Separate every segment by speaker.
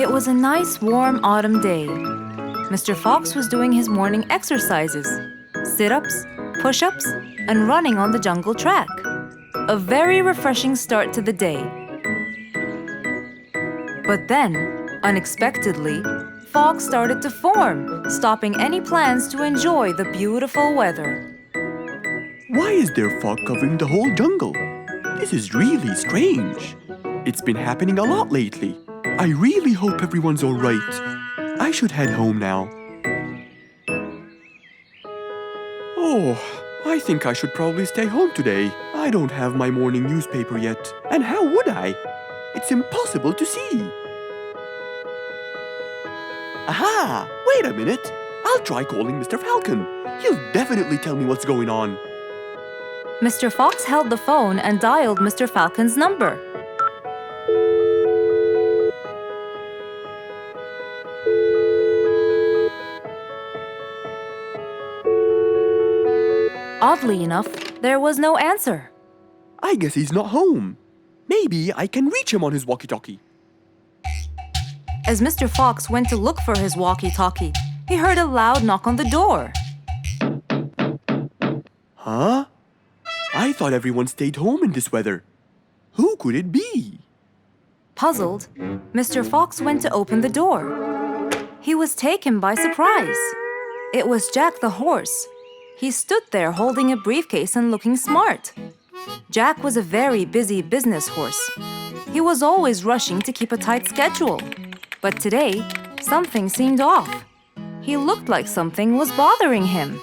Speaker 1: It was a nice warm autumn day. Mr. Fox was doing his morning exercises, sit-ups, push-ups, and running on the jungle track. A very refreshing start to the day. But then, unexpectedly, fog started to form, stopping any plans to enjoy the beautiful weather.
Speaker 2: Why is there fog covering the whole jungle? This is really strange. It's been happening a lot lately. I really hope everyone's all right. I should head home now. Oh, I think I should probably stay home today. I don't have my morning newspaper yet. And how would I? It's impossible to see. Aha! Wait a minute. I'll try calling Mr. Falcon. He'll definitely tell me what's going on.
Speaker 1: Mr. Fox held the phone and dialed Mr. Falcon's number. Oddly enough, there was no answer.
Speaker 2: I guess he's not home. Maybe I can reach him on his walkie-talkie.
Speaker 1: As Mr. Fox went to look for his walkie-talkie, he heard a loud knock on the door.
Speaker 2: Huh? I thought everyone stayed home in this weather. Who could it be?
Speaker 1: Puzzled, Mr. Fox went to open the door. He was taken by surprise. It was Jack the horse. He stood there holding a briefcase and looking smart. Jack was a very busy business horse. He was always rushing to keep a tight schedule. But today, something seemed off. He looked like something was bothering him.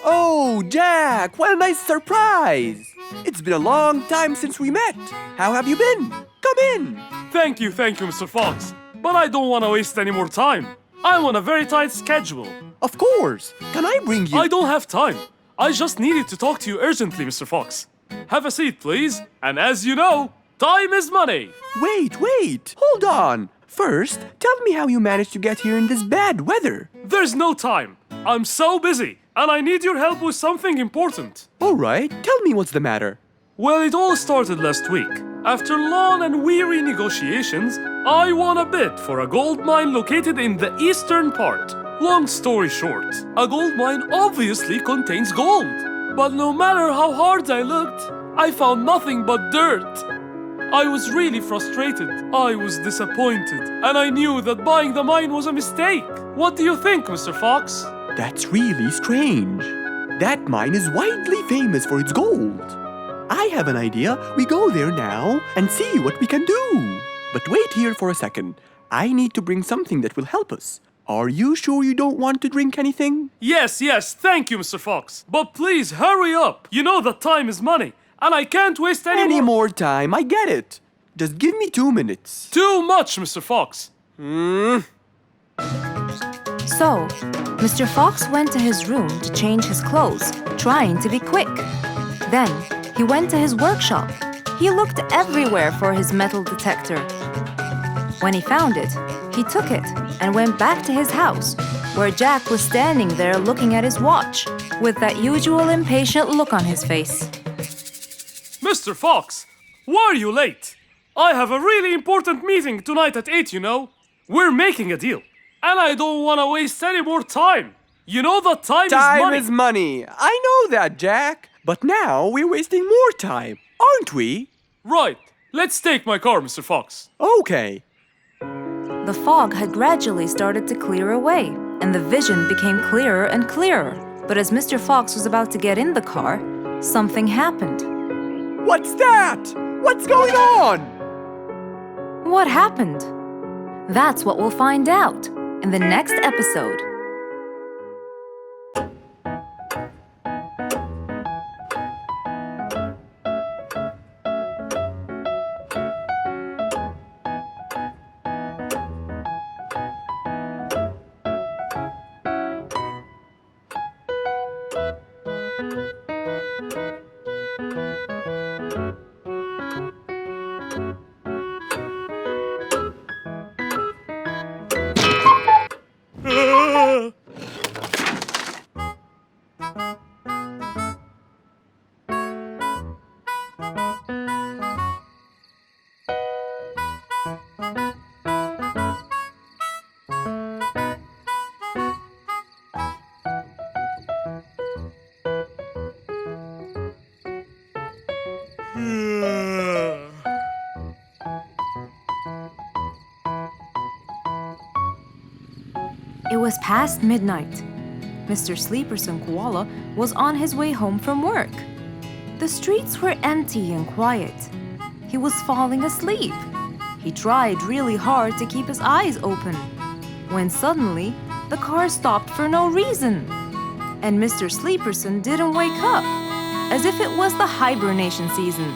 Speaker 2: Oh, Jack, what a nice surprise! It's been a long time since we met. How have you been? Come in.
Speaker 3: Thank you, Mr. Fox. But I don't want to waste any more time. I'm on a very tight schedule.
Speaker 2: Of course. Can I bring you...
Speaker 3: I don't have time. I just needed to talk to you urgently, Mr. Fox. Have a seat, please. And as you know, time is money.
Speaker 2: Wait. Hold on. First, tell me how you managed to get here in this bad weather.
Speaker 3: There's no time. I'm so busy, and I need your help with something important.
Speaker 2: All right, tell me what's the matter.
Speaker 3: Well, it all started last week. After long and weary negotiations, I won a bid for a gold mine located in the eastern part. Long story short, a gold mine obviously contains gold. But no matter how hard I looked, I found nothing but dirt. I was really frustrated. I was disappointed. And I knew that buying the mine was a mistake. What do you think, Mr. Fox?
Speaker 2: That's really strange. That mine is widely famous for its gold. I have an idea. We go there now and see what we can do. But wait here for a second. I need to bring something that will help us. Are you sure you don't want to drink anything?
Speaker 3: Yes, thank you, Mr. Fox. But please, hurry up. You know that time is money, and I can't waste any
Speaker 2: more time. I get it. Just give me 2 minutes.
Speaker 3: Too much, Mr. Fox.
Speaker 1: So, Mr. Fox went to his room to change his clothes, trying to be quick. Then, he went to his workshop. He looked everywhere for his metal detector. When he found it, he took it and went back to his house, where Jack was standing there looking at his watch, with that usual impatient look on his face.
Speaker 3: Mr. Fox, why are you late? I have a really important meeting tonight at 8, you know. We're making a deal, and I don't want to waste any more time. You know that time is money.
Speaker 2: Time is money. I know that, Jack. But now we're wasting more time, aren't we?
Speaker 3: Right. Let's take my car, Mr. Fox.
Speaker 2: Okay.
Speaker 1: The fog had gradually started to clear away, and the vision became clearer and clearer. But as Mr. Fox was about to get in the car, something happened.
Speaker 2: What's that? What's going on?
Speaker 1: What happened? That's what we'll find out in the next episode. It was past midnight. Mr. Sleeperson Koala was on his way home from work. The streets were empty and quiet. He was falling asleep. He tried really hard to keep his eyes open, when suddenly the car stopped for no reason. And Mr. Sleeperson didn't wake up, as if it was the hibernation season.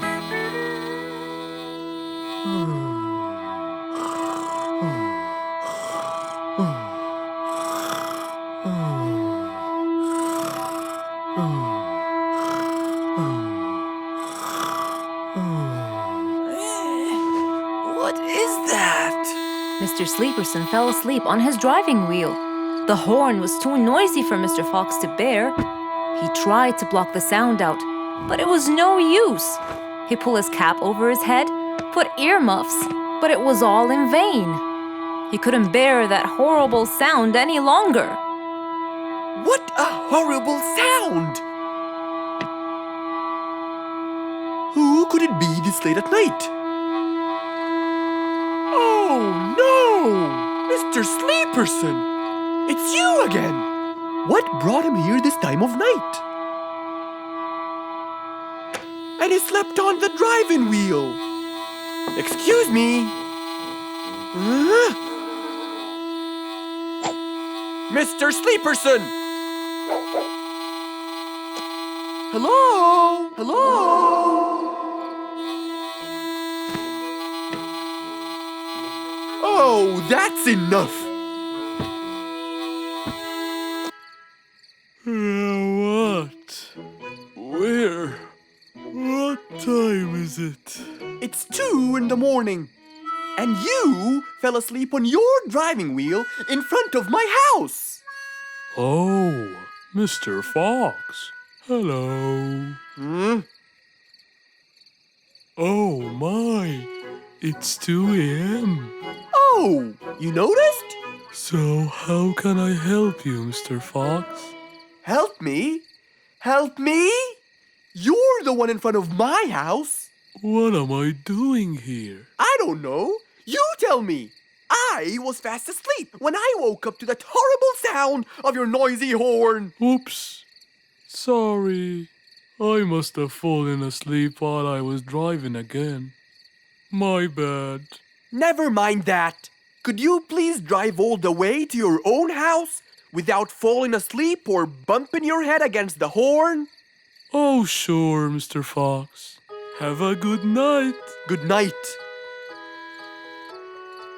Speaker 2: What is that?
Speaker 1: Mr. Sleeperson fell asleep on his driving wheel. The horn was too noisy for Mr. Fox to bear. He tried to block the sound out, but it was no use. He pulled his cap over his head, put earmuffs, but it was all in vain. He couldn't bear that horrible sound any longer.
Speaker 2: What a horrible sound! Who could it be this late at night? Oh no! Mr. Sleeperson! It's you again! What brought him here this time of night? And he slept on the driving wheel. Excuse me. Huh? Mr. Sleeperson! Hello? Hello? Oh, that's enough!
Speaker 3: What? Where? What time is it?
Speaker 2: It's 2 in the morning, and you fell asleep on your driving wheel in front of my house.
Speaker 3: Oh, Mr. Fox. Hello. Oh my, it's 2 a.m.
Speaker 2: Oh, you noticed?
Speaker 3: So how can I help you, Mr. Fox?
Speaker 2: Help me? Help me? You're the one in front of my house.
Speaker 3: What am I doing here?
Speaker 2: I don't know. You tell me. I was fast asleep when I woke up to that horrible sound of your noisy horn.
Speaker 3: Oops. Sorry. I must have fallen asleep while I was driving again. My bad.
Speaker 2: Never mind that. Could you please drive all the way to your own house without falling asleep or bumping your head against the horn?
Speaker 3: Oh, sure, Mr. Fox. Have a good night.
Speaker 2: Good night.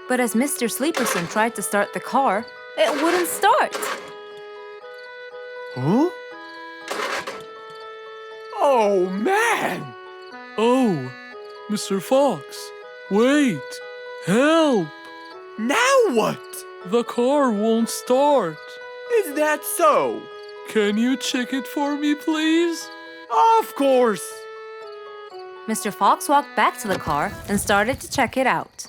Speaker 1: But as Mr. Sleeperson tried to start the car, it wouldn't start.
Speaker 2: Huh? Oh, man!
Speaker 3: Oh, Mr. Fox. Wait. Help!
Speaker 2: Now what?
Speaker 3: The car won't start.
Speaker 2: Is that so?
Speaker 3: Can you check it for me, please?
Speaker 2: Of course!
Speaker 1: Mr. Fox walked back to the car and started to check it out.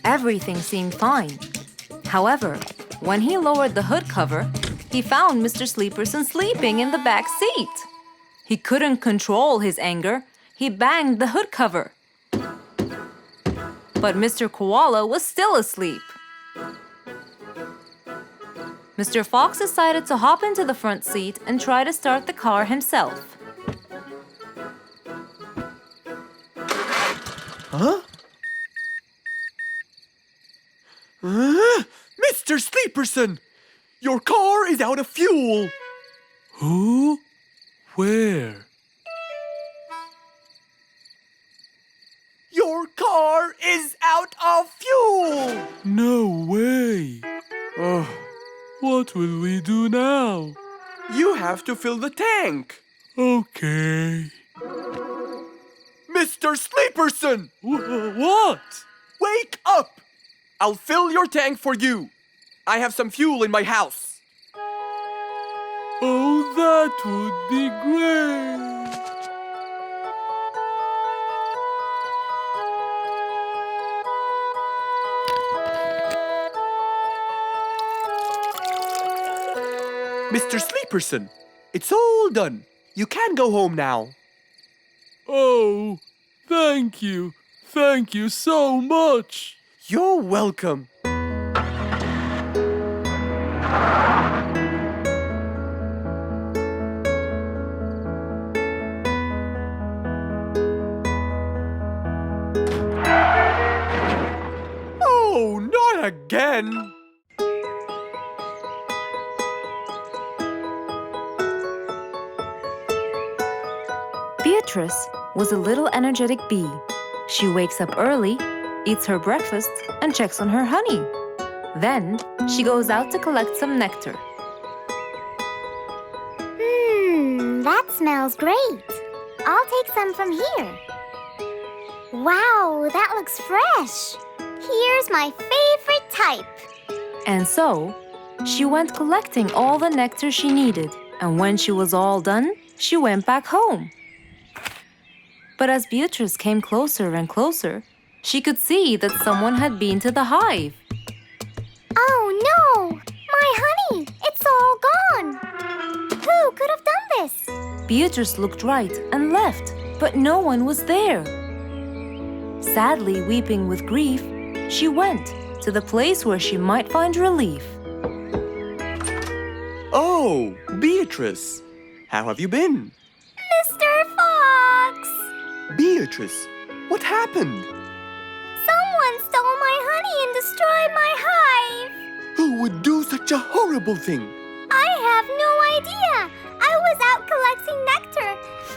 Speaker 1: Everything seemed fine. However, when he lowered the hood cover, he found Mr. Sleeperson sleeping in the back seat. He couldn't control his anger. He banged the hood cover. But Mr. Koala was still asleep. Mr. Fox decided to hop into the front seat and try to start the car himself.
Speaker 2: Huh? Mr. Sleeperson! Your car is out of fuel!
Speaker 3: Who? Where?
Speaker 2: Your car is out of fuel!
Speaker 3: No way.
Speaker 2: Oh,
Speaker 3: What will we do now?
Speaker 2: you have to fill the tank!
Speaker 3: Okay.
Speaker 2: Mr. Sleeperson!
Speaker 3: What?
Speaker 2: Wake up! I'll fill your tank for you. I have some fuel in my house.
Speaker 3: Oh, that would be great.
Speaker 2: Mr. Sleeperson, it's all done. You can go home now.
Speaker 3: Oh, thank you. Thank you so much.
Speaker 2: You're welcome. Oh, not again!
Speaker 1: Beatrice was a little energetic bee. She wakes up early, eats her breakfast, and checks on her honey. Then, she goes out to collect some nectar.
Speaker 4: That smells great. I'll take some from here. Wow, that looks fresh. Here's my favorite type.
Speaker 1: And so, she went collecting all the nectar she needed, and when she was all done, she went back home. But as Beatrice came closer and closer, she could see that someone had been to the hive.
Speaker 4: Oh no! My honey! It's all gone! Who could have done this?
Speaker 1: Beatrice looked right and left, but no one was there. Sadly weeping with grief, she went to the place where she might find relief.
Speaker 2: Oh, Beatrice, how have you been?
Speaker 4: Mr. Fox!
Speaker 2: Beatrice, what happened?
Speaker 4: Someone stole my honey and destroyed my hive!
Speaker 2: Who would do such a horrible thing?
Speaker 4: I have no idea! I was out collecting nectar,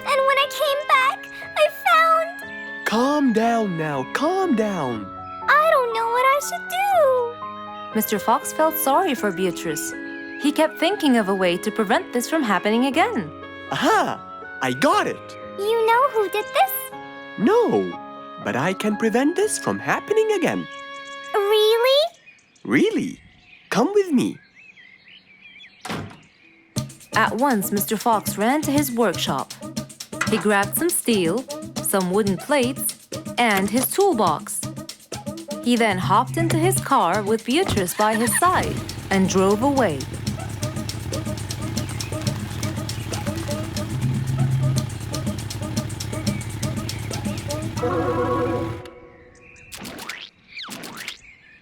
Speaker 4: and when I came back, I found...
Speaker 2: Calm down now, calm down.
Speaker 4: I don't know what I should do!
Speaker 1: Mr. Fox felt sorry for Beatrice. He kept thinking of a way to prevent this from happening again.
Speaker 2: Aha! I got it!
Speaker 4: You know who did this?
Speaker 2: No, but I can prevent this from happening again.
Speaker 4: Really?
Speaker 2: Really? Come with me.
Speaker 1: At once, Mr. Fox ran to his workshop. He grabbed some steel, some wooden plates, and his toolbox. He then hopped into his car with Beatrice by his side and drove away.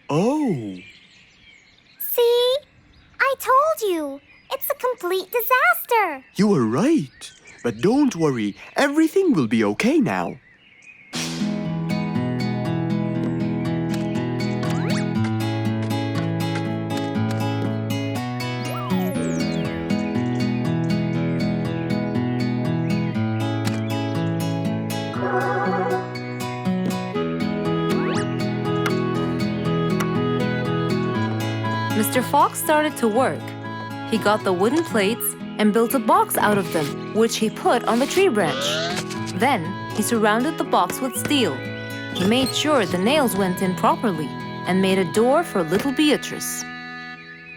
Speaker 2: Oh,
Speaker 4: See? I told you. It's a complete disaster.
Speaker 2: you were right. But don't worry, everything will be okay now.
Speaker 1: Mr. Fox started to work. He got the wooden plates and built a box out of them, which he put on the tree branch. Then, he surrounded the box with steel. He made sure the nails went in properly and made a door for little Beatrice.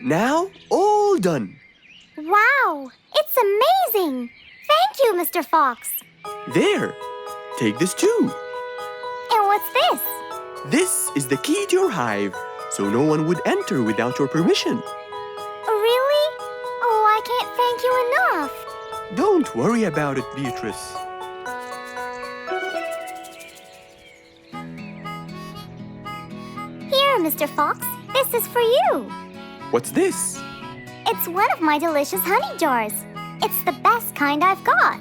Speaker 2: Now, all done.
Speaker 4: Wow! It's amazing! Thank you, Mr. Fox.
Speaker 2: There, take this too.
Speaker 4: And what's this?
Speaker 2: This is the key to your hive, so no one would enter without your permission.
Speaker 4: Really? Oh, I can't thank you enough.
Speaker 2: Don't worry about it, Beatrice.
Speaker 4: Here, Mr. Fox. This is for you.
Speaker 2: What's this?
Speaker 4: It's one of my delicious honey jars. It's the best kind I've got.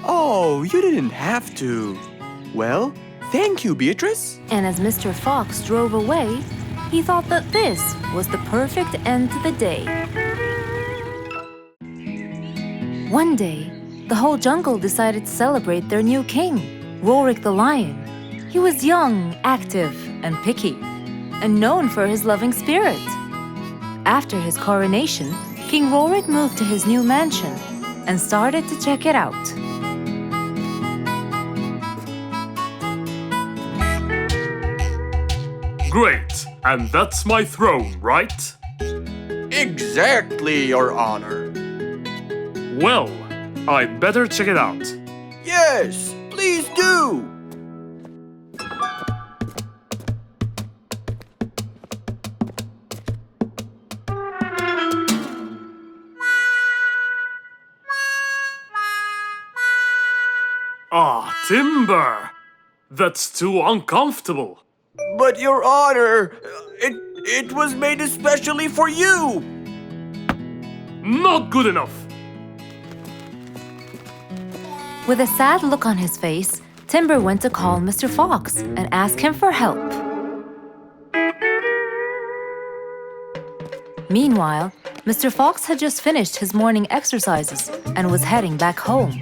Speaker 2: Oh, you didn't have to. Well, thank you, Beatrice.
Speaker 1: And as Mr. Fox drove away, he thought that this was the perfect end to the day. One day, the whole jungle decided to celebrate their new king, Rorik the lion. He was young, active, and picky, and known for his loving spirit. After his coronation, King Rorik moved to his new mansion and started to check it out.
Speaker 3: Great, and that's my throne, right?
Speaker 2: Exactly, Your Honor.
Speaker 3: Well, I'd better check it out.
Speaker 2: Yes, please do.
Speaker 3: Ah, timber! That's too uncomfortable.
Speaker 2: But Your Honor, it was made especially for you.
Speaker 3: Not good enough.
Speaker 1: With a sad look on his face, Timber went to call Mr. Fox and ask him for help. Meanwhile, Mr. Fox had just finished his morning exercises and was heading back home.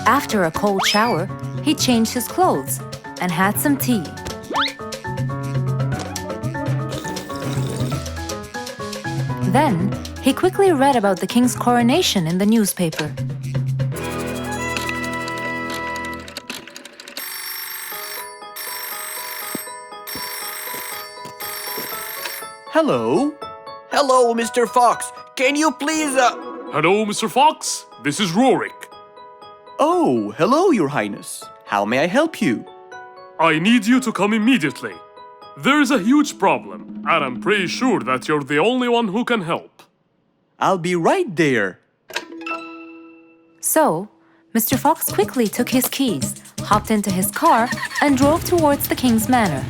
Speaker 1: After a cold shower, he changed his clothes and had some tea. Then, he quickly read about the king's coronation in the newspaper.
Speaker 2: Hello? Hello, Mr. Fox. Can you please,
Speaker 3: Hello, Mr. Fox. This is Rorik.
Speaker 2: Oh, hello, Your Highness. How may I help you?
Speaker 3: I need you to come immediately. There's a huge problem, and I'm pretty sure that you're the only one who can help.
Speaker 2: I'll be right there.
Speaker 1: So, Mr. Fox quickly took his keys, hopped into his car, and drove towards the king's manor.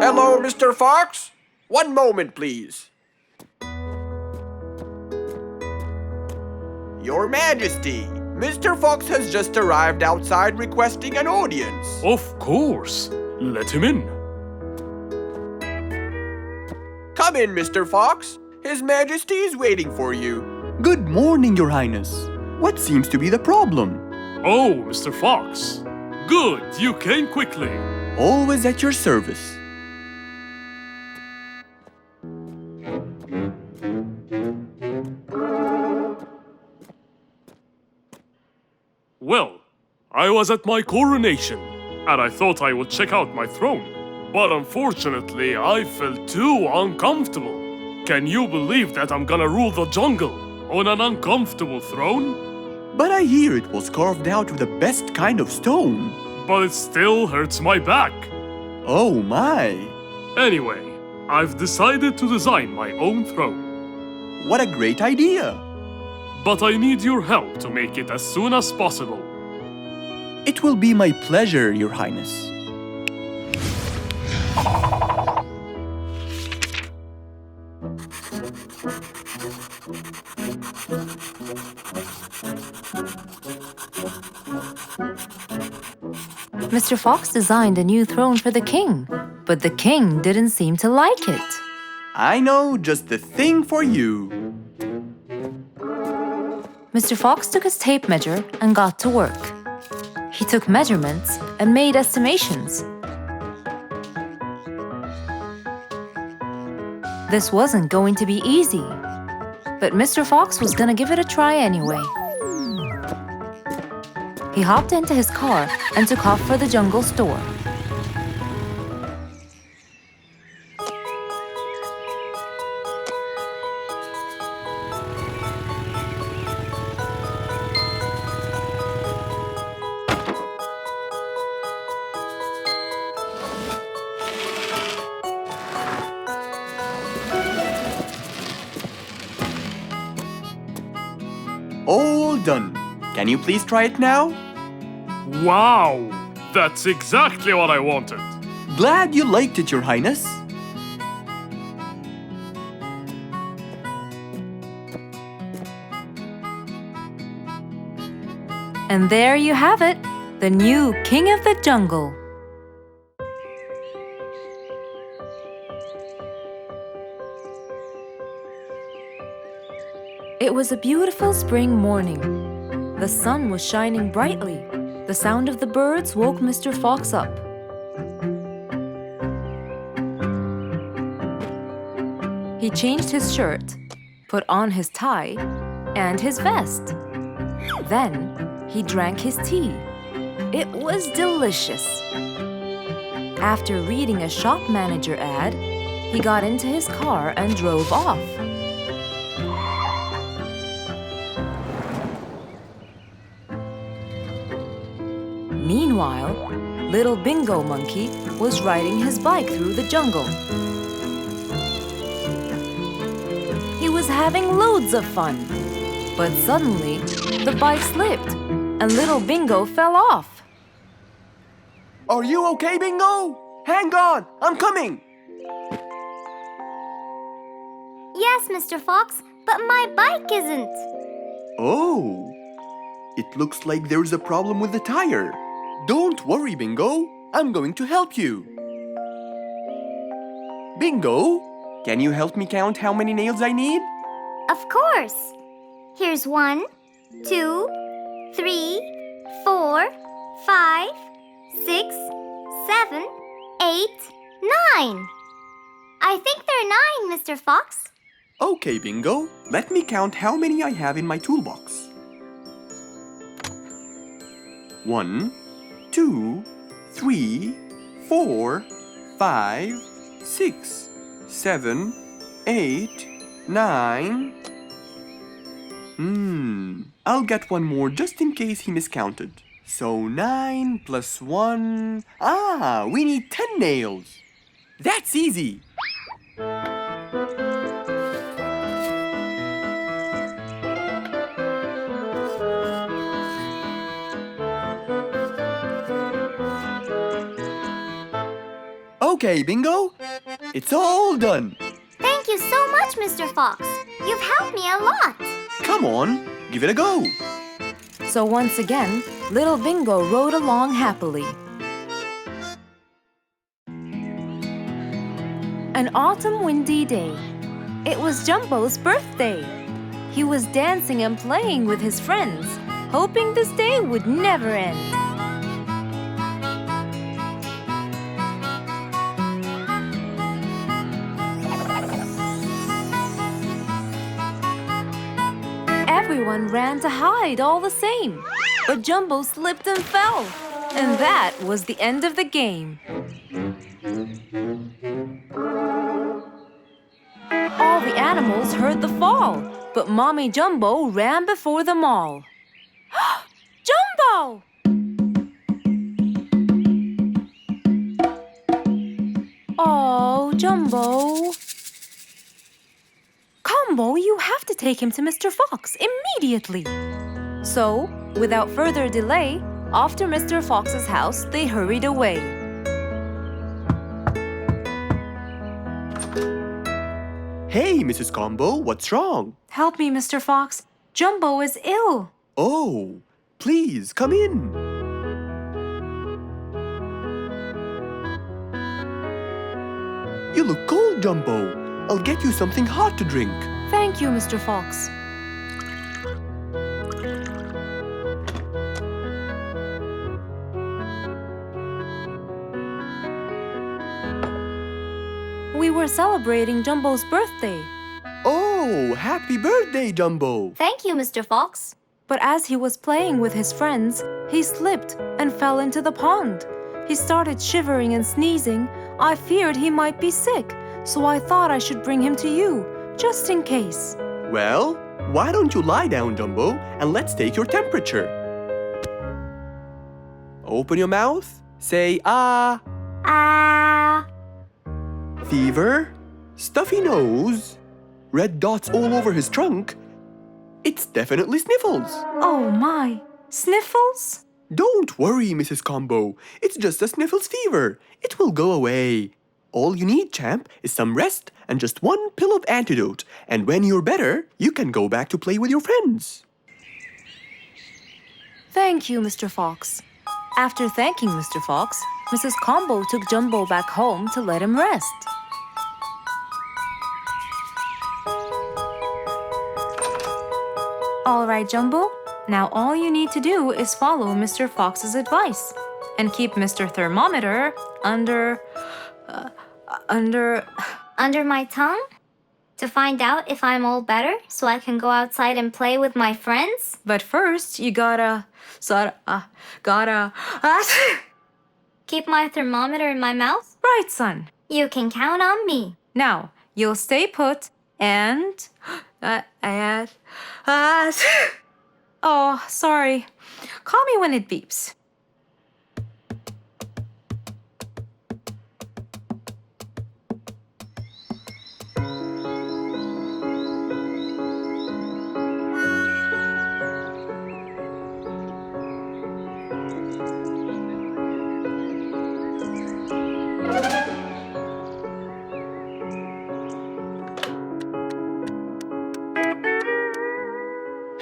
Speaker 2: Hello, Mr. Fox. One moment, please. Your Majesty, Mr. Fox has just arrived outside requesting an audience.
Speaker 3: Of course. Let him in.
Speaker 2: Come in, Mr. Fox. His Majesty is waiting for you. Good morning, Your Highness. What seems to be the problem?
Speaker 3: Oh, Mr. Fox. Good, you came quickly.
Speaker 2: Always at your service.
Speaker 3: Well, I was at my coronation, and I thought I would check out my throne. But unfortunately, I felt too uncomfortable. Can you believe that I'm gonna rule the jungle on an uncomfortable throne?
Speaker 2: But I hear it was carved out with the best kind of stone.
Speaker 3: But it still hurts my back.
Speaker 2: Oh my!
Speaker 3: Anyway, I've decided to design my own throne.
Speaker 2: What a great idea!
Speaker 3: But I need your help to make it as soon as possible.
Speaker 2: It will be my pleasure, Your Highness.
Speaker 1: Mr. Fox designed a new throne for the king, but the king didn't seem to like it.
Speaker 2: I know just the thing for you.
Speaker 1: Mr. Fox took his tape measure and got to work. He took measurements and made estimations. This wasn't going to be easy, but Mr. Fox was gonna give it a try anyway. He hopped into his car and took off for the jungle store.
Speaker 2: All done. Can you please try it now?
Speaker 3: Wow! That's exactly what I wanted.
Speaker 2: Glad you liked it, Your Highness.
Speaker 1: And there you have it, the new King of the Jungle. It was a beautiful spring morning. The sun was shining brightly. The sound of the birds woke Mr. Fox up. He changed his shirt, put on his tie, and his vest. Then he drank his tea. It was delicious. After reading a shop manager ad, he got into his car and drove off. Meanwhile, little Bingo Monkey was riding his bike through the jungle. He was having loads of fun, but suddenly the bike slipped and little Bingo fell off.
Speaker 2: Are you okay, Bingo? Hang on, I'm coming.
Speaker 4: Yes, Mr. Fox, but my bike isn't.
Speaker 2: Oh, it looks like there's a problem with the tire. Don't worry, Bingo. I'm going to help you. Bingo, can you help me count how many nails I need?
Speaker 4: Of course. Here's 1, 2, 3, 4, 5, 6, 7, 8, 9. I think there are 9, Mr. Fox.
Speaker 2: Okay, Bingo. Let me count how many I have in my toolbox. 1, 2, 3, 4, 5, 6, 7, 8, 9. I'll get one more just in case he miscounted. So 9 plus 1. We need 10 nails. That's easy. Okay, Bingo. It's all done.
Speaker 4: Thank you so much, Mr. Fox. You've helped me a lot.
Speaker 2: Come on, give it a go.
Speaker 1: So once again, little Bingo rode along happily. An autumn windy day. It was Jumbo's birthday. He was dancing and playing with his friends, hoping this day would never end. Everyone ran to hide all the same, but Jumbo slipped and fell, and that was the end of the game. All the animals heard the fall, but Mommy Jumbo ran before them all. Jumbo! Oh, Jumbo. Combo, you have to take him to Mr. Fox immediately. So, without further delay, off to Mr. Fox's house they hurried away.
Speaker 2: Hey, Mrs. Combo, what's wrong?
Speaker 1: Help me, Mr. Fox. Jumbo is ill.
Speaker 2: Oh, please come in. You look cold, Jumbo. I'll get you something hot to drink.
Speaker 1: Thank you, Mr. Fox. We were celebrating Jumbo's birthday.
Speaker 2: Oh, happy birthday, Jumbo.
Speaker 4: Thank you, Mr. Fox.
Speaker 1: But as he was playing with his friends, he slipped and fell into the pond. He started shivering and sneezing. I feared he might be sick, so I thought I should bring him to you, just in case.
Speaker 2: Well, why don't you lie down, Jumbo, and let's take your temperature. Open your mouth. Say, ah.
Speaker 4: Ah.
Speaker 2: Fever, stuffy nose, red dots all over his trunk. It's definitely sniffles.
Speaker 1: Oh my, sniffles?
Speaker 2: Don't worry, Mrs. Combo. It's just a sniffles fever. It will go away. All you need, champ, is some rest and just one pill of antidote. And when you're better, you can go back to play with your friends.
Speaker 1: Thank you, Mr. Fox. After thanking Mr. Fox, Mrs. Combo took Jumbo back home to let him rest. All right, Jumbo. Now all you need to do is follow Mr. Fox's advice and keep Mr. Thermometer under
Speaker 4: Under my tongue? To find out if I'm all better so I can go outside and play with my friends?
Speaker 1: But first, you gotta.
Speaker 4: Keep my thermometer in my mouth?
Speaker 1: Right, son.
Speaker 4: You can count on me.
Speaker 1: Now, you'll stay put and. Oh, sorry. Call me when it beeps.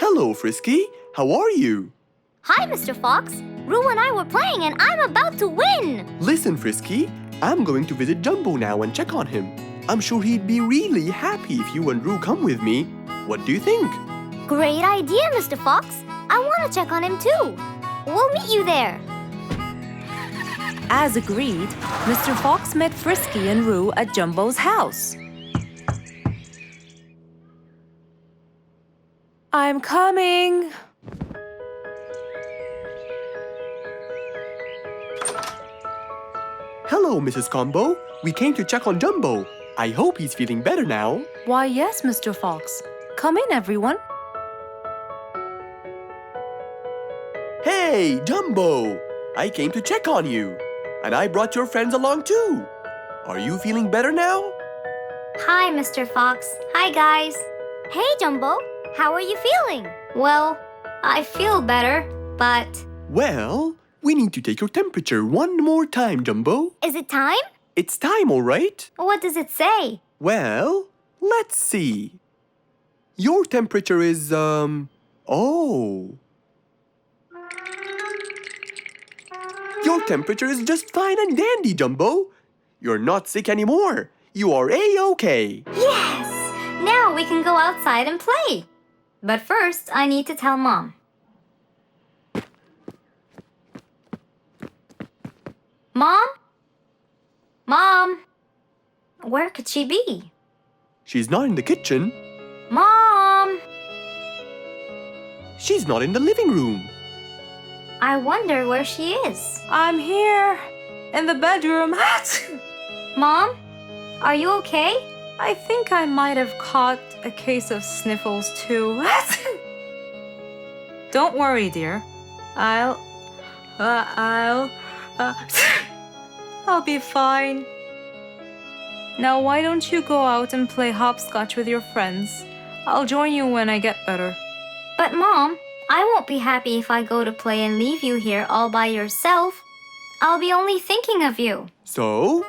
Speaker 2: Hello, Frisky. How are you?
Speaker 4: Hi, Mr. Fox. Roo and I were playing and I'm about to win.
Speaker 2: Listen, Frisky. I'm going to visit Jumbo now and check on him. I'm sure he'd be really happy if you and Roo come with me. What do you think?
Speaker 4: Great idea, Mr. Fox. I want to check on him too. We'll meet you there.
Speaker 1: As agreed, Mr. Fox met Frisky and Roo at Jumbo's house. I'm coming.
Speaker 2: Hello, Mrs. Combo. We came to check on Jumbo. I hope he's feeling better now.
Speaker 1: Why, yes, Mr. Fox. Come in, everyone.
Speaker 2: Hey, Jumbo! I came to check on you. And I brought your friends along too. Are you feeling better now?
Speaker 4: Hi, Mr. Fox. Hi, guys. Hey, Jumbo. How are you feeling? Well, I feel better, but...
Speaker 2: Well, we need to take your temperature one more time, Jumbo.
Speaker 4: Is it time?
Speaker 2: It's time, all right?
Speaker 4: What does it say?
Speaker 2: Well, let's see. Your temperature is, oh. Your temperature is just fine and dandy, Jumbo. You're not sick anymore. You are A-OK.
Speaker 4: Yes! Now we can go outside and play. But first, I need to tell Mom. Mom? Mom? Where could she be?
Speaker 2: She's not in the kitchen.
Speaker 4: Mom!
Speaker 2: She's not in the living room.
Speaker 4: I wonder where she is.
Speaker 1: I'm here. In the bedroom.
Speaker 4: Mom? Are you okay?
Speaker 1: I think I might have caught a case of sniffles too. Don't worry, dear. I'll be fine. Now why don't you go out and play hopscotch with your friends? I'll join you when I get better.
Speaker 4: But Mom, I won't be happy if I go to play and leave you here all by yourself. I'll be only thinking of you.
Speaker 2: So,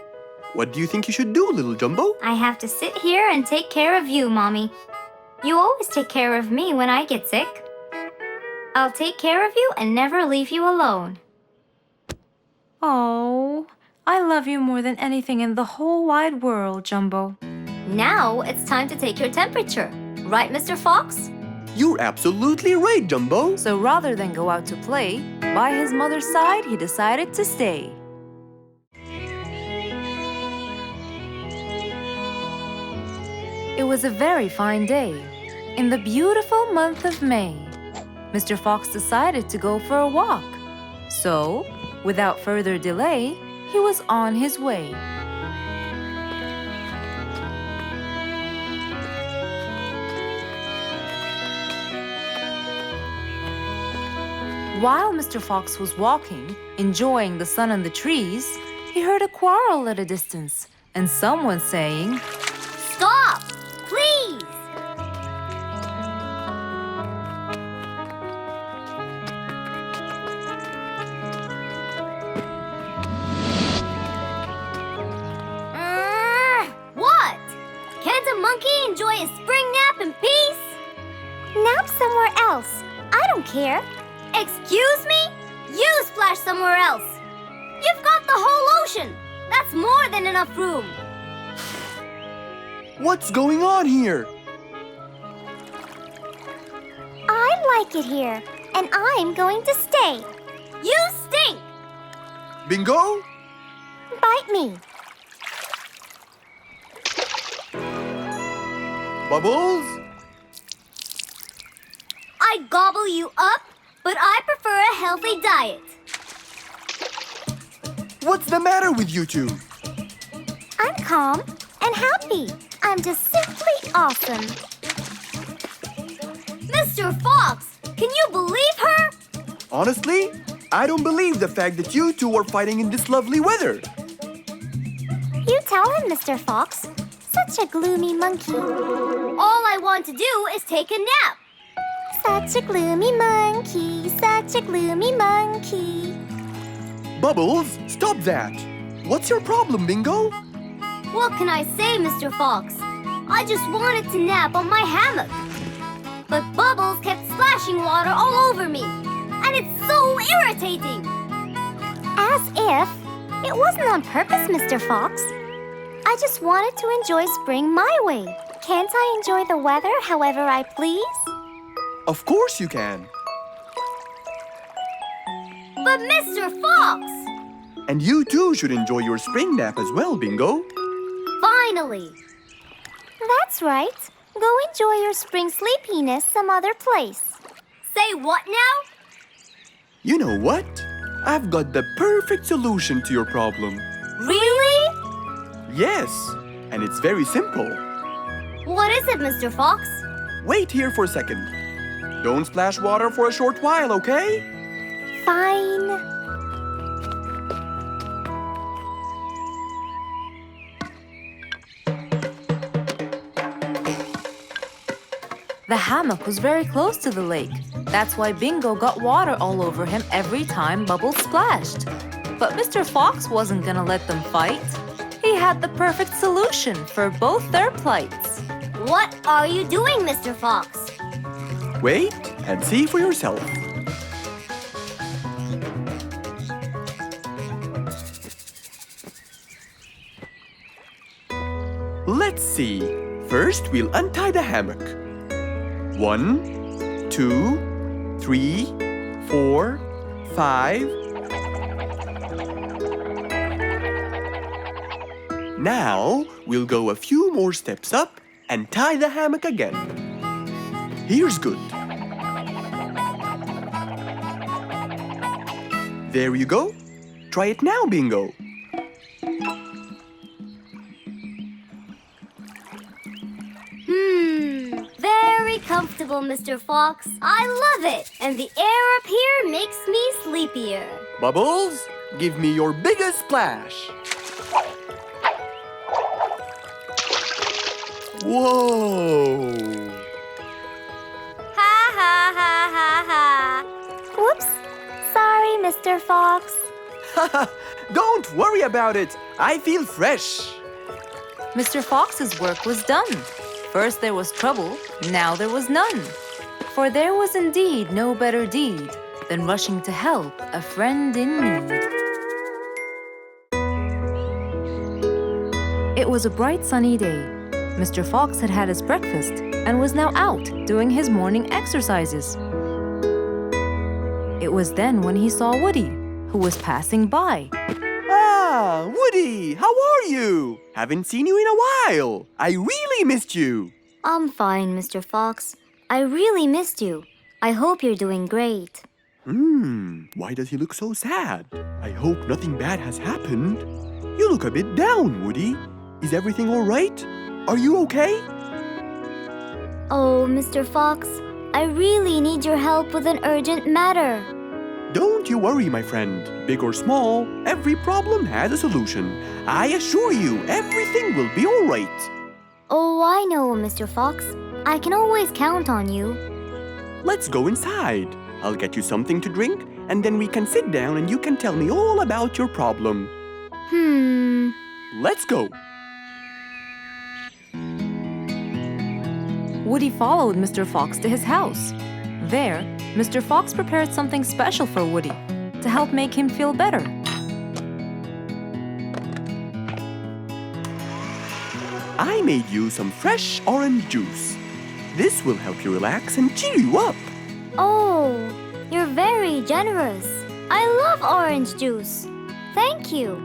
Speaker 2: what do you think you should do, little Jumbo?
Speaker 4: I have to sit here and take care of you, Mommy. You always take care of me when I get sick. I'll take care of you and never leave you alone.
Speaker 1: Oh, I love you more than anything in the whole wide world, Jumbo.
Speaker 4: Now it's time to take your temperature. Right, Mr. Fox?
Speaker 2: You're absolutely right, Jumbo.
Speaker 1: So rather than go out to play, by his mother's side, he decided to stay. It was a very fine day. In the beautiful month of May, Mr. Fox decided to go for a walk. So, without further delay, he was on his way. While Mr. Fox was walking, enjoying the sun and the trees, he heard a quarrel at a distance and someone saying,
Speaker 4: Stop! Please! What? Can't a monkey enjoy a spring nap in peace? Nap somewhere else. I don't care. Excuse me? You splash somewhere else. You've got the whole ocean. That's more than enough room.
Speaker 2: What's going on here?
Speaker 4: I like it here, and I'm going to stay. You stink!
Speaker 2: Bingo?
Speaker 4: Bite me.
Speaker 2: Bubbles?
Speaker 4: I gobble you up, but I prefer a healthy diet.
Speaker 2: What's the matter with you two?
Speaker 4: I'm calm and happy. I'm just simply awesome. Mr. Fox, can you believe her?
Speaker 2: Honestly, I don't believe the fact that you two are fighting in this lovely weather.
Speaker 4: You tell him, Mr. Fox. Such a gloomy monkey. All I want to do is take a nap. Such a gloomy monkey, such a gloomy monkey.
Speaker 2: Bubbles, stop that. What's your problem, Bingo?
Speaker 4: What can I say, Mr. Fox? I just wanted to nap on my hammock. But Bubbles kept splashing water all over me. And it's so irritating. As if it wasn't on purpose, Mr. Fox. I just wanted to enjoy spring my way. Can't I enjoy the weather however I please?
Speaker 2: Of course you can.
Speaker 4: But Mr. Fox!
Speaker 2: And you too should enjoy your spring nap as well, Bingo.
Speaker 4: Finally! That's right. Go enjoy your spring sleepiness some other place. Say what now?
Speaker 2: You know what? I've got the perfect solution to your problem.
Speaker 4: Really?
Speaker 2: Yes, and it's very simple.
Speaker 4: What is it, Mr. Fox?
Speaker 2: Wait here for a second. Don't splash water for a short while, okay?
Speaker 4: Fine.
Speaker 1: The hammock was very close to the lake. That's why Bingo got water all over him every time Bubbles splashed. But Mr. Fox wasn't gonna let them fight. He had the perfect solution for both their plights.
Speaker 4: What are you doing, Mr. Fox?
Speaker 2: Wait and see for yourself. Let's see. First, we'll untie the hammock. 1, 2, 3, 4, 5. Now, we'll go a few more steps up and tie the hammock again. Here's good. There you go. Try it now, Bingo.
Speaker 4: Very comfortable, Mr. Fox. I love it. And the air up here makes me sleepier.
Speaker 2: Bubbles, give me your biggest splash. Whoa!
Speaker 4: Ha ha ha ha ha. Whoops. Sorry, Mr. Fox.
Speaker 2: Don't worry about it. I feel fresh.
Speaker 1: Mr. Fox's work was done. First there was trouble, now there was none. For there was indeed no better deed than rushing to help a friend in need. It was a bright sunny day. Mr. Fox had had his breakfast and was now out doing his morning exercises. It was then when he saw Woody, who was passing by.
Speaker 2: Ah, Woody, how are you? Haven't seen you in a while. I really missed you.
Speaker 4: I'm fine, Mr. Fox. I really missed you. I hope you're doing great.
Speaker 2: Why does he look so sad? I hope nothing bad has happened. You look a bit down, Woody. Is everything all right? Are you okay?
Speaker 4: Oh, Mr. Fox, I really need your help with an urgent matter.
Speaker 2: Don't you worry, my friend. Big or small, every problem has a solution. I assure you, everything will be all right.
Speaker 4: Oh, I know, Mr. Fox. I can always count on you.
Speaker 2: Let's go inside. I'll get you something to drink, and then we can sit down and you can tell me all about your problem. Let's go.
Speaker 1: Woody followed Mr. Fox to his house. There, Mr. Fox prepared something special for Woody to help make him feel better.
Speaker 2: I made you some fresh orange juice. This will help you relax and cheer you up.
Speaker 4: Oh, you're very generous. I love orange juice. Thank you.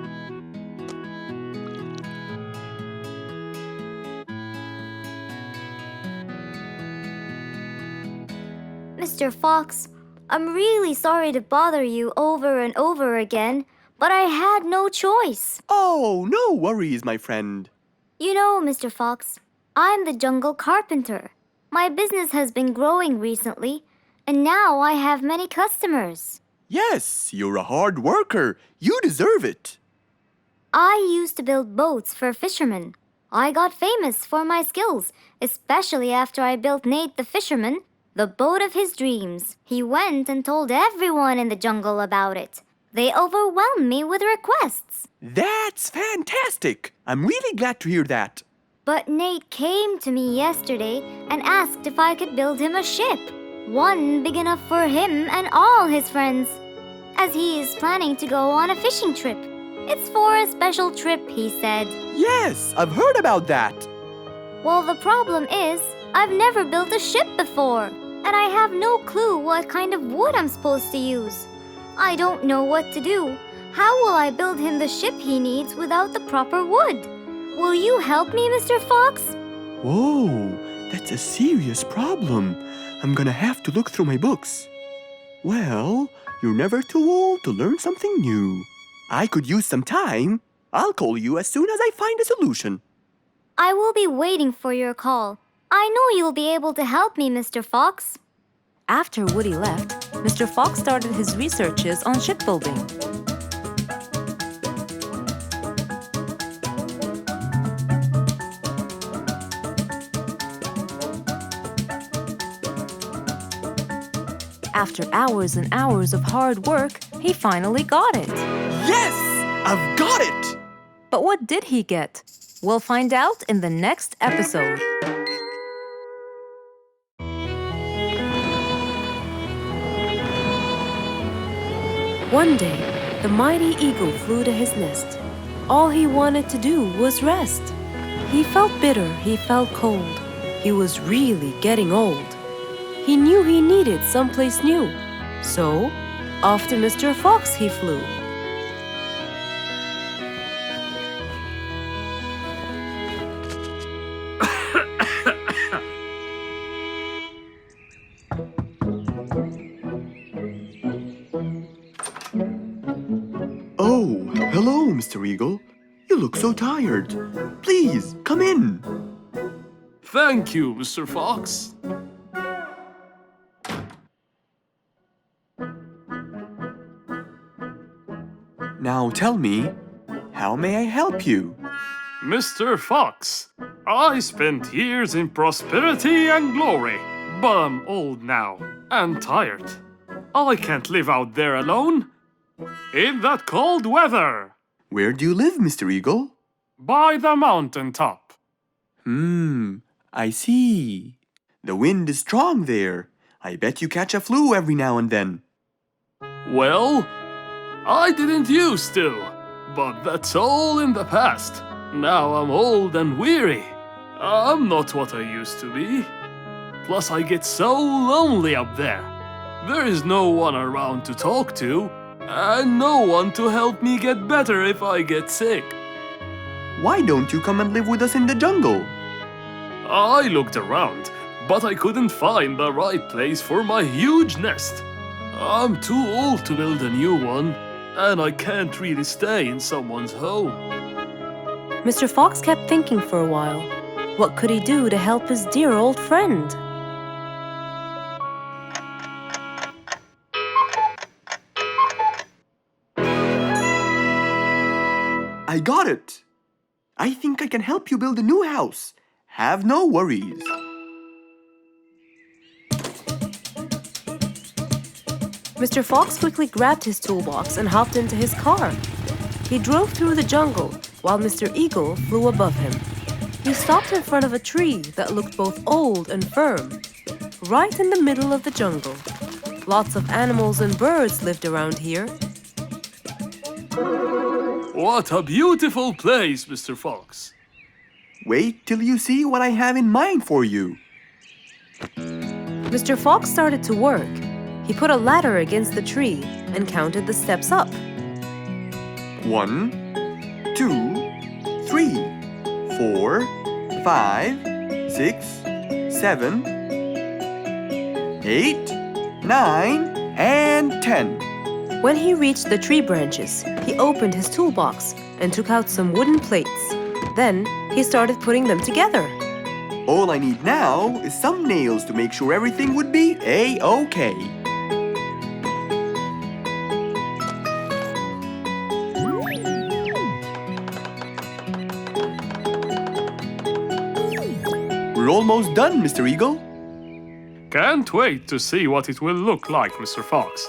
Speaker 4: Mr. Fox. I'm really sorry to bother you over and over again, but I had no choice.
Speaker 2: Oh, no worries, my friend.
Speaker 4: You know, Mr. Fox, I'm the jungle carpenter. My business has been growing recently, and now I have many customers.
Speaker 2: Yes, you're a hard worker. You deserve it.
Speaker 4: I used to build boats for fishermen. I got famous for my skills, especially after I built Nate the fisherman the boat of his dreams. He went and told everyone in the jungle about it. They overwhelmed me with requests.
Speaker 2: That's fantastic. I'm really glad to hear that.
Speaker 4: But Nate came to me yesterday and asked if I could build him a ship. One big enough for him and all his friends, as he is planning to go on a fishing trip. It's for a special trip, he said.
Speaker 2: Yes, I've heard about that.
Speaker 4: Well, the problem is, I've never built a ship before, and I have no clue what kind of wood I'm supposed to use. I don't know what to do. How will I build him the ship he needs without the proper wood? Will you help me, Mr. Fox?
Speaker 2: Whoa, that's a serious problem. I'm gonna have to look through my books. Well, you're never too old to learn something new. I could use some time. I'll call you as soon as I find a solution.
Speaker 4: I will be waiting for your call. I know you'll be able to help me, Mr. Fox.
Speaker 1: After Woody left, Mr. Fox started his researches on shipbuilding. After hours and hours of hard work, he finally got it.
Speaker 2: Yes! I've got it!
Speaker 1: But what did he get? We'll find out in the next episode. One day, the mighty eagle flew to his nest. All he wanted to do was rest. He felt bitter, he felt cold. He was really getting old. He knew he needed someplace new. So, off to Mr. Fox he flew.
Speaker 2: Oh, hello, Mr. Eagle. You look so tired. Please, come in.
Speaker 3: Thank you, Mr. Fox.
Speaker 2: Now tell me, how may I help you?
Speaker 3: Mr. Fox, I spent years in prosperity and glory, but I'm old now and tired. I can't live out there alone in that cold weather.
Speaker 2: Where do you live, Mr. Eagle?
Speaker 3: By the mountain top.
Speaker 2: I see. The wind is strong there. I bet you catch a flu every now and then.
Speaker 3: Well, I didn't used to, but that's all in the past. Now I'm old and weary. I'm not what I used to be. Plus I get so lonely up there. There is no one around to talk to, and no one to help me get better if I get sick.
Speaker 2: Why don't you come and live with us in the jungle?
Speaker 3: I looked around, but I couldn't find the right place for my huge nest. I'm too old to build a new one, and I can't really stay in someone's home.
Speaker 1: Mr. Fox kept thinking for a while. What could he do to help his dear old friend?
Speaker 2: I got it! I think I can help you build a new house. Have no worries.
Speaker 1: Mr. Fox quickly grabbed his toolbox and hopped into his car. He drove through the jungle while Mr. Eagle flew above him. He stopped in front of a tree that looked both old and firm, right in the middle of the jungle. Lots of animals and birds lived around here.
Speaker 3: What a beautiful place, Mr. Fox.
Speaker 2: Wait till you see what I have in mind for you.
Speaker 1: Mr. Fox started to work. He put a ladder against the tree and counted the steps up.
Speaker 2: 1, 2, 3, 4, 5, 6, 7, 8, 9, and 10.
Speaker 5: When he reached the tree branches, he opened his toolbox and took out some wooden plates. Then he started putting them together.
Speaker 2: All I need now is some nails to make sure everything would be A-OK. We're almost done, Mr. Eagle.
Speaker 3: Can't wait to see what it will look like, Mr. Fox.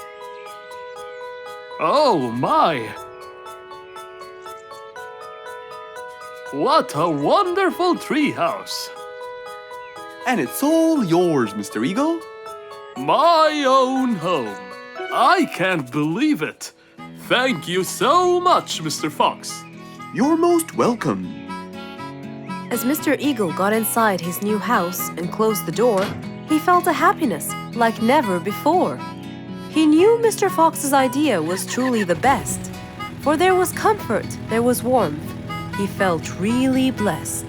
Speaker 3: Oh my! What a wonderful treehouse!
Speaker 2: And it's all yours, Mr. Eagle.
Speaker 3: My own home. I can't believe it. Thank you so much, Mr. Fox.
Speaker 2: You're most welcome.
Speaker 5: As Mr. Eagle got inside his new house and closed the door, he felt a happiness like never before. He knew Mr. Fox's idea was truly the best, for there was comfort, there was warmth. He felt really blessed.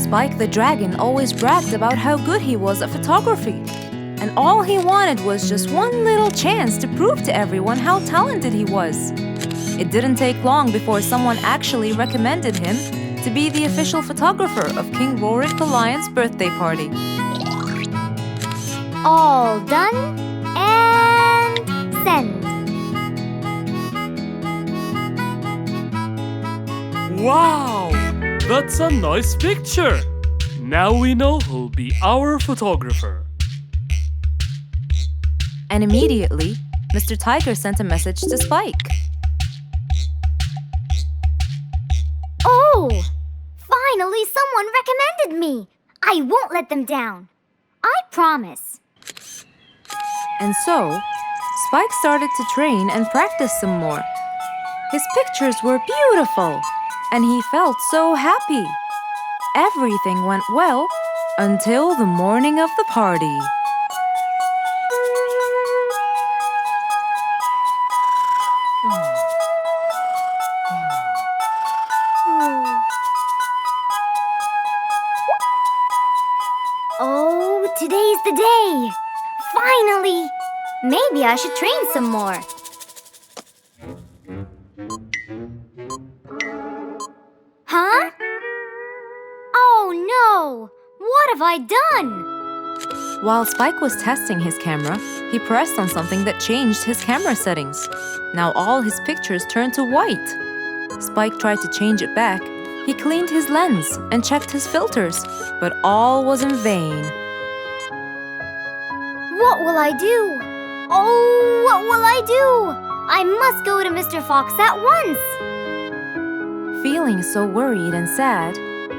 Speaker 1: Spike the Dragon always bragged about how good he was at photography. And all he wanted was just one little chance to prove to everyone how talented he was. It didn't take long before someone actually recommended him to be the official photographer of King Rorik the Lion's birthday party.
Speaker 4: All done and send.
Speaker 3: Wow! That's a nice picture! Now we know who'll be our photographer.
Speaker 1: And immediately, Mr. Tiger sent a message to Spike.
Speaker 4: Oh! Finally, someone recommended me. I won't let them down. I promise.
Speaker 1: And so, Spike started to train and practice some more. His pictures were beautiful, and he felt so happy. Everything went well until the morning of the party.
Speaker 4: Oh, today's the day. Finally! Maybe I should train some more. Huh? Oh no! What have I done?
Speaker 1: While Spike was testing his camera, he pressed on something that changed his camera settings. Now all his pictures turned to white. Spike tried to change it back. He cleaned his lens and checked his filters, but all was in vain.
Speaker 4: What will I do? Oh, what will I do? I must go to Mr. Fox at once.
Speaker 1: Feeling so worried and sad,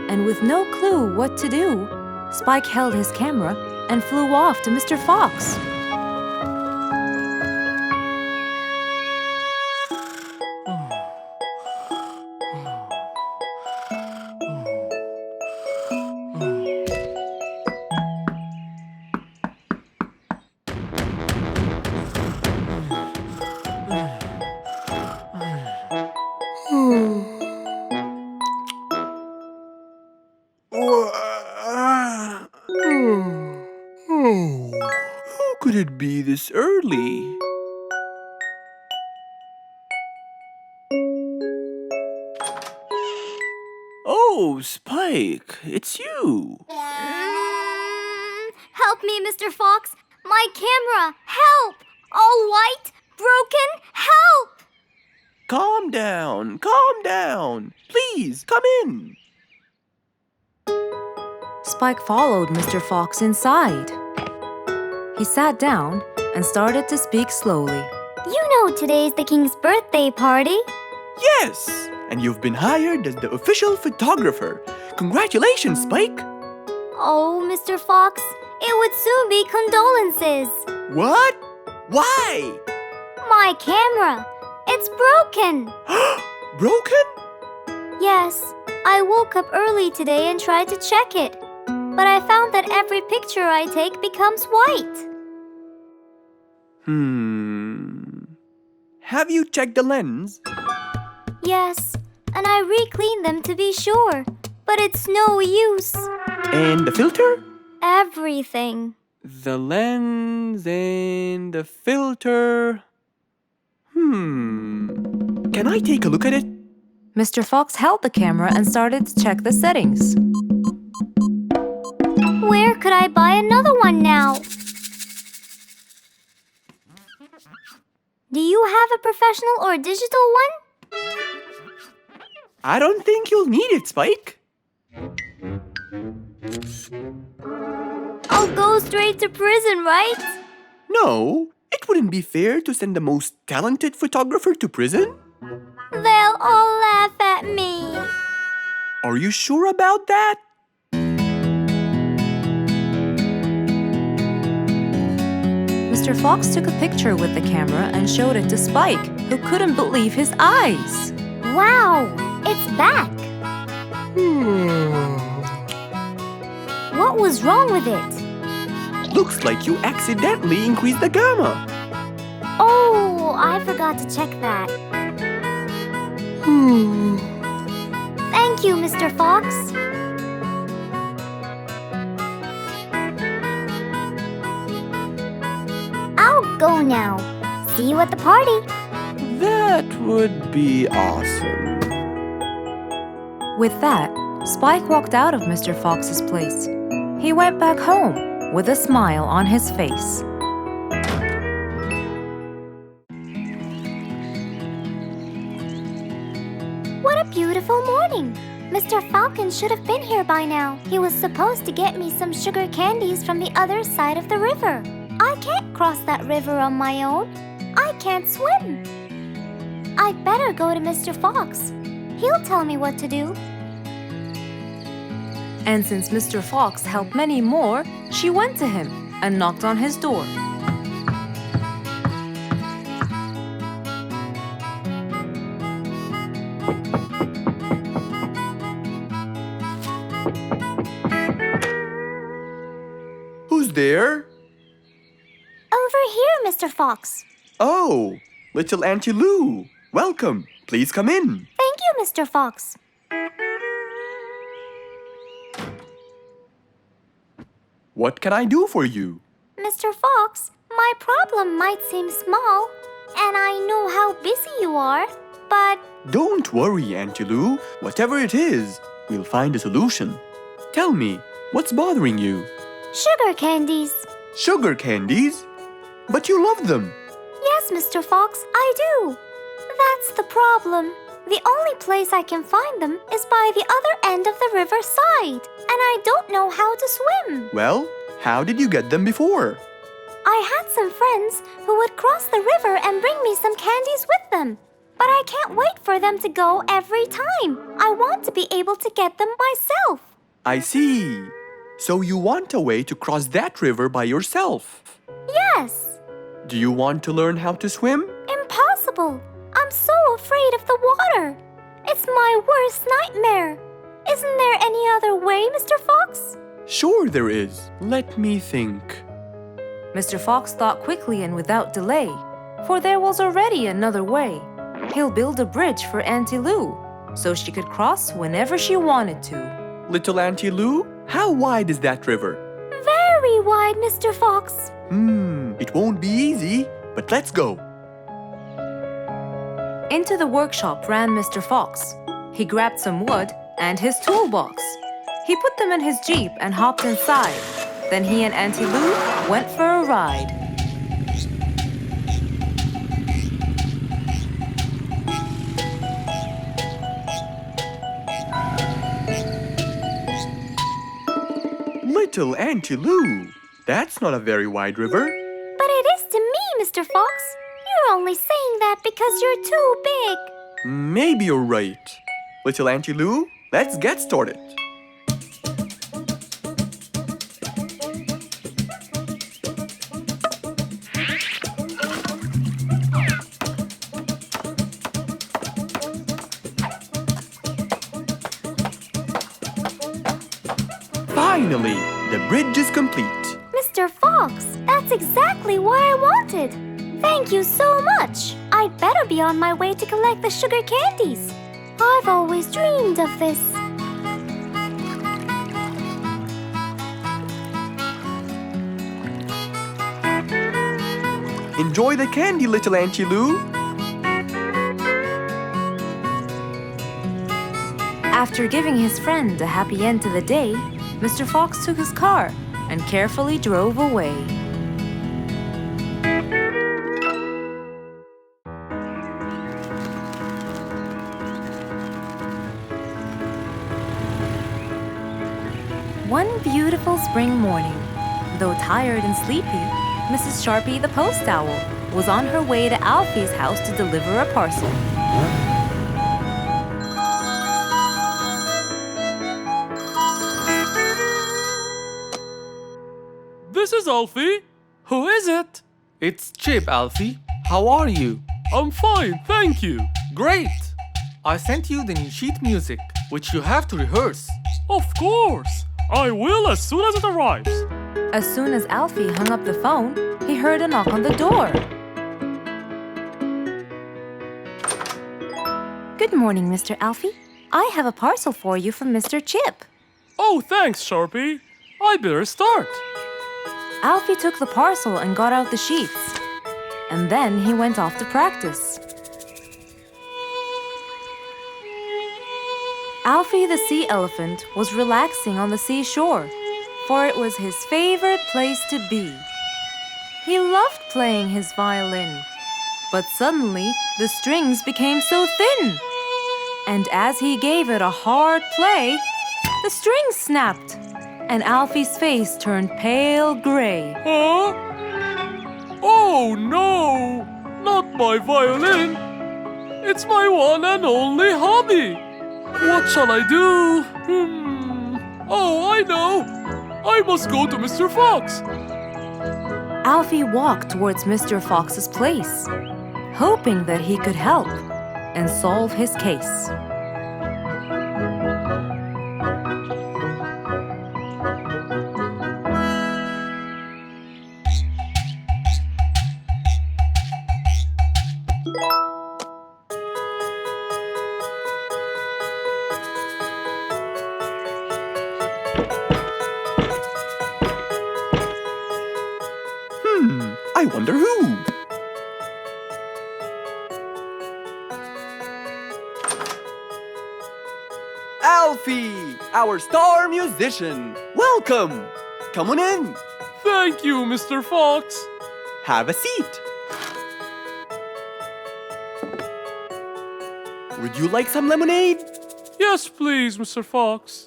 Speaker 1: and with no clue what to do, Spike held his camera and flew off to Mr. Fox.
Speaker 2: Who could it be this early? Oh, Spike, it's you.
Speaker 4: Help me, Mr. Fox. My camera. Help! All white, broken. Help!
Speaker 2: Calm down. Please, come in.
Speaker 1: Spike followed Mr. Fox inside. He sat down and started to speak slowly.
Speaker 4: You know today's the king's birthday party.
Speaker 2: Yes, and you've been hired as the official photographer. Congratulations, Spike.
Speaker 4: Oh, Mr. Fox, it would soon be condolences.
Speaker 2: What? Why?
Speaker 4: My camera. It's broken.
Speaker 2: Broken?
Speaker 4: Yes, I woke up early today and tried to check it. But I found that every picture I take becomes white.
Speaker 2: have you checked the lens?
Speaker 4: Yes, and I re-cleaned them to be sure, but it's no use.
Speaker 2: And the filter?
Speaker 4: Everything.
Speaker 2: The lens and the filter. Can I take a look at it?
Speaker 1: Mr. Fox held the camera and started to check the settings.
Speaker 4: Where could I buy another one now? Do you have a professional or digital one?
Speaker 2: I don't think you'll need it, Spike.
Speaker 4: I'll go straight to prison, right?
Speaker 2: No, it wouldn't be fair to send the most talented photographer to prison.
Speaker 4: They'll all laugh at me.
Speaker 2: Are you sure about that?
Speaker 1: Mr. Fox took a picture with the camera and showed it to Spike, who couldn't believe his eyes.
Speaker 4: Wow, it's back. What was wrong with it?
Speaker 2: Looks like you accidentally increased the gamma.
Speaker 4: Oh, I forgot to check that. Thank you, Mr. Fox. I'll go now. See you at the party.
Speaker 2: That would be awesome.
Speaker 1: With that, Spike walked out of Mr. Fox's place. He went back home with a smile on his face.
Speaker 4: What a beautiful morning! Mr. Falcon should have been here by now. He was supposed to get me some sugar candies from the other side of the river. I can't cross that river on my own. I can't swim. I'd better go to Mr. Fox. He'll tell me what to do.
Speaker 1: And since Mr. Fox helped many more, she went to him and knocked on his door.
Speaker 2: Who's there?
Speaker 4: Over here, Mr. Fox.
Speaker 2: Oh, little Auntie Lou. Welcome. Please come in.
Speaker 4: Thank you, Mr. Fox.
Speaker 2: What can I do for you?
Speaker 4: Mr. Fox, my problem might seem small, and I know how busy you are, but
Speaker 2: Don't worry, Auntie Lou. Whatever it is, we'll find a solution. Tell me, what's bothering you?
Speaker 4: sugar candies.
Speaker 2: Sugar candies? But you love them.
Speaker 4: Yes, Mr. Fox, I do. That's the problem. The only place I can find them is by the other end of the river side, and I don't know how to swim.
Speaker 2: Well, how did you get them before?
Speaker 4: I had some friends who would cross the river and bring me some candies with them. But I can't wait for them to go every time. I want to be able to get them myself.
Speaker 2: I see. So you want a way to cross that river by yourself.
Speaker 4: Yes.
Speaker 2: Do you want to learn how to swim?
Speaker 4: Impossible. I'm so afraid of the water. It's my worst nightmare. Isn't there any other way, Mr. Fox?
Speaker 2: Sure there is. Let me think.
Speaker 1: Mr. Fox thought quickly and without delay, for there was already another way. He'll build a bridge for Auntie Lou, so she could cross whenever she wanted to.
Speaker 2: Little Auntie Lou, how wide is that river?
Speaker 4: Very wide, Mr. Fox.
Speaker 2: It won't be easy, but let's go.
Speaker 1: Into the workshop ran Mr. Fox. He grabbed some wood and his toolbox. He put them in his Jeep and hopped inside. Then he and Auntie Lou went for a ride.
Speaker 2: Little Auntie Lou, that's not a very wide river.
Speaker 4: But it is to me, Mr. Fox. You're only saying that because you're too big.
Speaker 2: Maybe you're right. Little Auntie Lou, let's get started. Finally, the bridge is complete.
Speaker 4: Mr. Fox, that's exactly what I wanted. Thank you so much. I'd better be on my way to collect the sugar candies. I've always dreamed of this.
Speaker 2: Enjoy the candy, little Auntie Lou.
Speaker 1: After giving his friend a happy end to the day, Mr. Fox took his car and carefully drove away. One beautiful spring morning, though tired and sleepy, Mrs. Sharpie the post owl was on her way to Alfie's house to deliver a parcel.
Speaker 3: This is Alfie. Who is it?
Speaker 6: It's Chip, Alfie. How are you?
Speaker 3: I'm fine, thank you.
Speaker 6: Great! I sent you the new sheet music, which you have to rehearse.
Speaker 3: Of course. I will as soon as it arrives.
Speaker 1: As soon as Alfie hung up the phone, he heard a knock on the door. Good morning, Mr. Alfie. I have a parcel for you from Mr. Chip.
Speaker 3: Oh, thanks, Sharpie. I better start.
Speaker 1: Alfie took the parcel and got out the sheets. And then he went off to practice. Alfie the sea elephant was relaxing on the seashore, for it was his favorite place to be. He loved playing his violin, but suddenly the strings became so thin. And as he gave it a hard play, the strings snapped, and Alfie's face turned pale gray.
Speaker 3: Huh? Oh no! Not my violin! It's my one and only hobby! What shall I do? Oh, I know! I must go to Mr. Fox!
Speaker 1: Alfie walked towards Mr. Fox's place, hoping that he could help and solve his case.
Speaker 2: I wonder who? Alfie, our star musician. Welcome. Come on in.
Speaker 3: Thank you, Mr. Fox.
Speaker 2: Have a seat. Would you like some lemonade?
Speaker 3: Yes, please, Mr. Fox.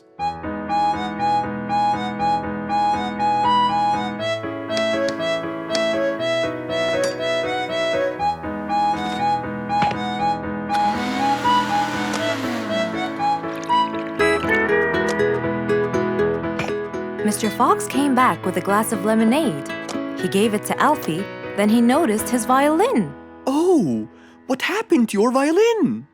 Speaker 1: Mr. Fox came back with a glass of lemonade. He gave it to Alfie, then he noticed his violin.
Speaker 2: Oh, what happened to your violin?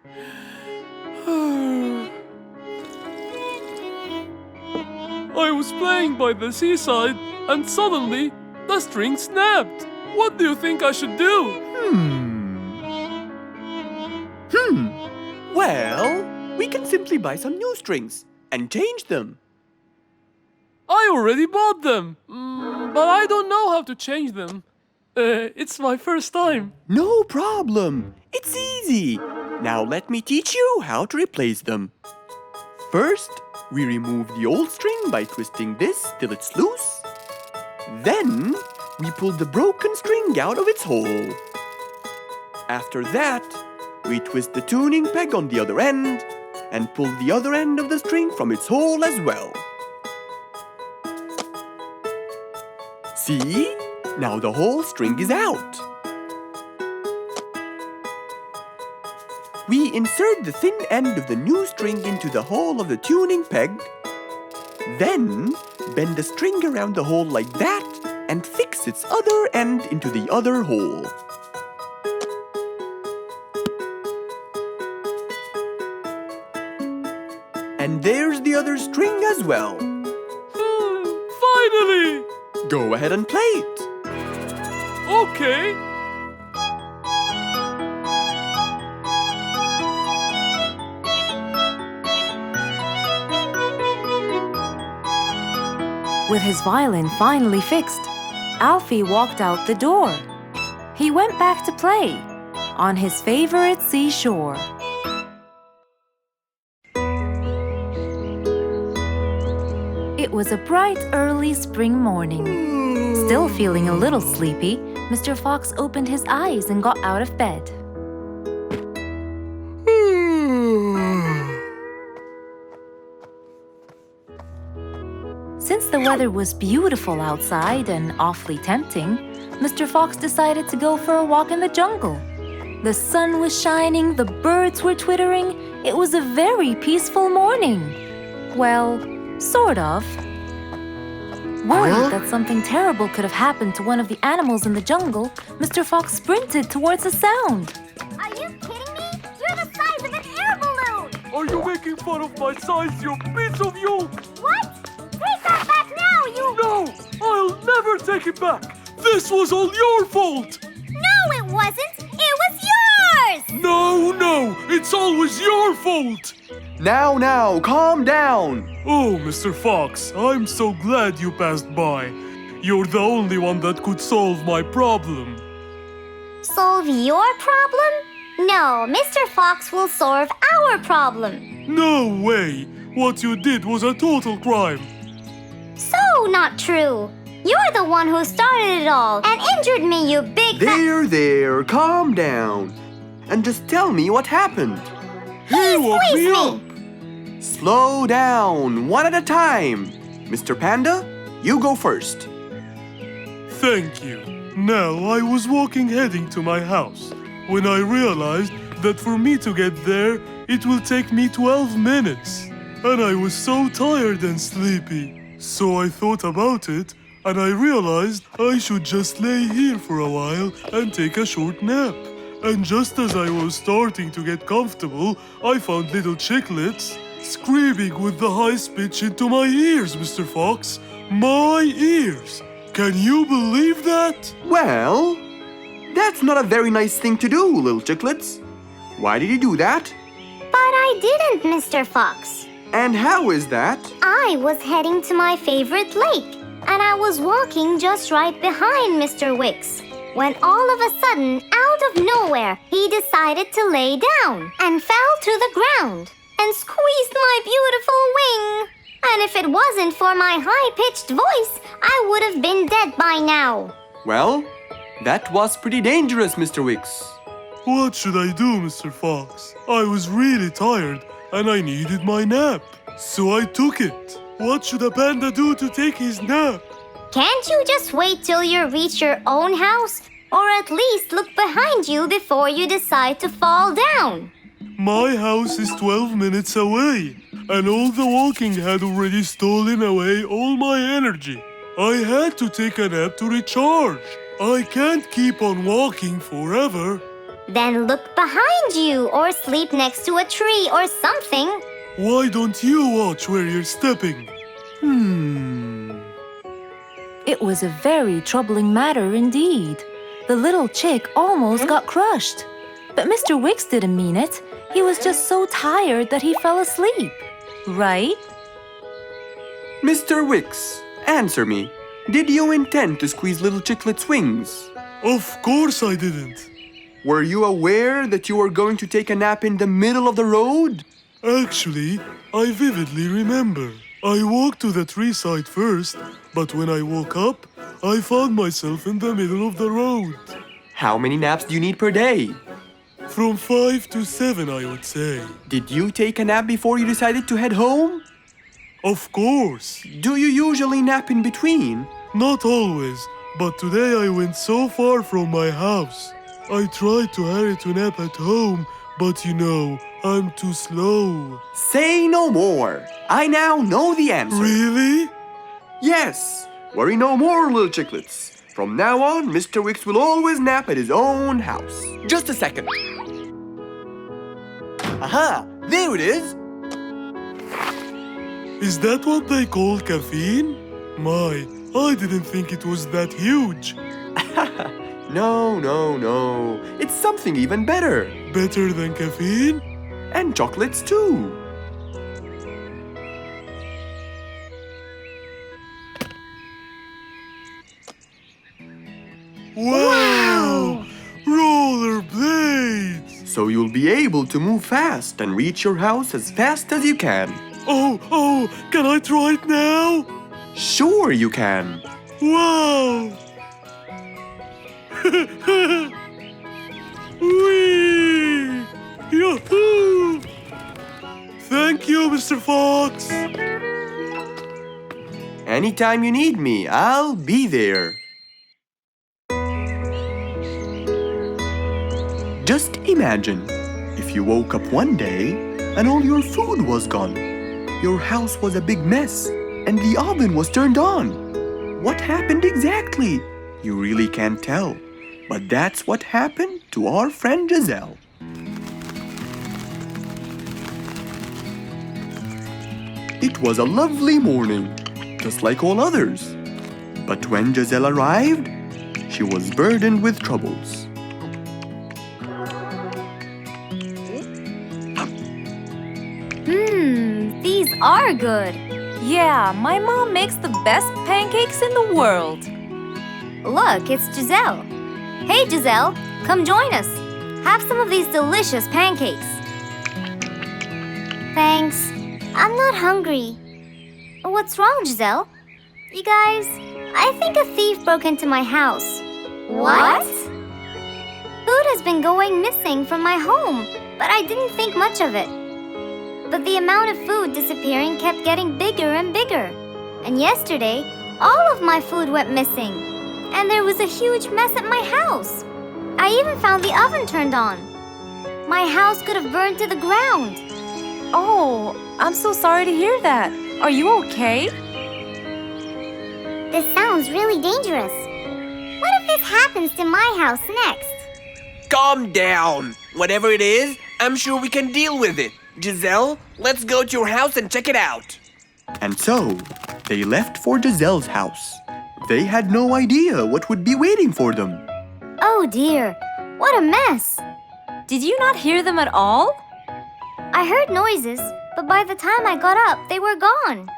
Speaker 3: I was playing by the seaside and suddenly the string snapped. What do you think I should do?
Speaker 2: Well, we can simply buy some new strings and change them.
Speaker 3: I already bought them, but I don't know how to change them. It's my first time.
Speaker 2: No problem. It's easy. Now let me teach you how to replace them. First, we remove the old string by twisting this till it's loose. Then, we pull the broken string out of its hole. After that, we twist the tuning peg on the other end and pull the other end of the string from its hole as well. See? Now the whole string is out. We insert the thin end of the new string into the hole of the tuning peg. Then, bend the string around the hole like that and fix its other end into the other hole. And there's the other string as well.
Speaker 3: Finally!
Speaker 2: Go ahead and play it.
Speaker 3: Okay.
Speaker 1: With his violin finally fixed, Alfie walked out the door. He went back to play on his favorite seashore. It was a bright early spring morning. Still feeling a little sleepy, Mr. Fox opened his eyes and got out of bed. Since the weather was beautiful outside and awfully tempting, Mr. Fox decided to go for a walk in the jungle. The sun was shining, the birds were twittering. It was a very peaceful morning. Well, sort of. Worried that something terrible could have happened to one of the animals in the jungle, Mr. Fox sprinted towards the sound.
Speaker 4: Are you kidding me? You're the size of an air balloon!
Speaker 3: Are you making fun of my size, you piece of you?
Speaker 4: What? Take that back now, you...
Speaker 3: No! I'll never take it back! This was all your fault!
Speaker 4: No, it wasn't! It was yours!
Speaker 3: No! It's always your fault!
Speaker 2: Now, calm down.
Speaker 3: Oh, Mr. Fox, I'm so glad you passed by. You're the only one that could solve my problem.
Speaker 4: Solve your problem? No, Mr. Fox will solve our problem.
Speaker 3: No way! What you did was a total crime.
Speaker 4: So not true. You're the one who started it all and injured me, you big
Speaker 2: There, calm down. And just tell me what happened.
Speaker 3: He woke me
Speaker 4: squeezed
Speaker 3: up!
Speaker 2: Slow down, one at a time. Mr. Panda, you go first.
Speaker 3: Thank you. Now, I was walking heading to my house when I realized that for me to get there, it will take me 12 minutes. And I was so tired and sleepy. So I thought about it, and I realized I should just lay here for a while and take a short nap. And just as I was starting to get comfortable, I found little chicklets screaming with the highest pitch into my ears, Mr. Fox. My ears! Can you believe that?
Speaker 2: Well, that's not a very nice thing to do, little chicklets. Why did you do that?
Speaker 4: But I didn't, Mr. Fox.
Speaker 2: And how is that?
Speaker 4: I was heading to my favorite lake, and I was walking just right behind Mr. Wicks, when all of a sudden, out of nowhere, he decided to lay down and fell to the ground and squeezed my beautiful wing. And if it wasn't for my high-pitched voice, I would have been dead by now.
Speaker 2: Well, that was pretty dangerous, Mr. Wicks.
Speaker 3: What should I do, Mr. Fox? I was really tired and I needed my nap. So I took it. What should a panda do to take his nap?
Speaker 4: Can't you just wait till you reach your own house? Or at least look behind you before you decide to fall down?
Speaker 3: My house is 12 minutes away, and all the walking had already stolen away all my energy. I had to take a nap to recharge. I can't keep on walking forever.
Speaker 4: Then look behind you or sleep next to a tree or something.
Speaker 3: Why don't you watch where you're stepping?
Speaker 1: It was a very troubling matter indeed. The little chick almost got crushed. But Mr. Wicks didn't mean it. He was just so tired that he fell asleep. Right?
Speaker 2: Mr. Wicks, answer me. Did you intend to squeeze little chicklet's wings?
Speaker 3: Of course I didn't.
Speaker 2: Were you aware that you were going to take a nap in the middle of the road?
Speaker 3: Actually, I vividly remember. I walked to the tree side first, but when I woke up, I found myself in the middle of the road.
Speaker 2: How many naps do you need per day?
Speaker 3: From 5 to 7, I would say.
Speaker 2: Did you take a nap before you decided to head home?
Speaker 3: Of course.
Speaker 2: Do you usually nap in between?
Speaker 3: Not always, but today I went so far from my house. I tried to hurry to nap at home, but you know, I'm too slow.
Speaker 2: Say no more. I now know the answer.
Speaker 3: Really?
Speaker 2: Yes. Worry no more, little chicklets. From now on, Mr. Wicks will always nap at his own house. Just a second. Aha! There it is!
Speaker 3: Is that what they call caffeine? My, I didn't think it was that huge.
Speaker 2: No. It's something even better.
Speaker 3: Better than caffeine?
Speaker 2: And chocolates too.
Speaker 3: Wow! Rollerblades!
Speaker 2: So you'll be able to move fast and reach your house as fast as you can.
Speaker 3: Oh, can I try it now?
Speaker 2: Sure you can.
Speaker 3: Wow! Whee! Yahoo! Thank you, Mr. Fox.
Speaker 2: Anytime you need me, I'll be there. Just imagine if you woke up one day and all your food was gone. Your house was a big mess and the oven was turned on. What happened exactly? You really can't tell. But that's what happened to our friend Giselle. It was a lovely morning, just like all others. But when Giselle arrived, she was burdened with troubles.
Speaker 4: These are good.
Speaker 1: Yeah, my mom makes the best pancakes in the world.
Speaker 4: Look, it's Giselle. Hey, Giselle, come join us. Have some of these delicious pancakes. Thanks. I'm not hungry. What's wrong, Giselle? You guys, I think a thief broke into my house. What? Food has been going missing from my home, but I didn't think much of it. But the amount of food disappearing kept getting bigger and bigger. And yesterday, all of my food went missing. And there was a huge mess at my house. I even found the oven turned on. My house could have burned to the ground.
Speaker 1: Oh, I'm so sorry to hear that. Are you okay?
Speaker 4: This sounds really dangerous. What if this happens to my house next?
Speaker 7: Calm down. Whatever it is, I'm sure we can deal with it. Giselle, let's go to your house and check it out.
Speaker 2: And so, they left for Giselle's house. They had no idea what would be waiting for them.
Speaker 4: Oh dear, what a mess.
Speaker 1: Did you not hear them at all?
Speaker 4: I heard noises, but by the time I got up, they were gone.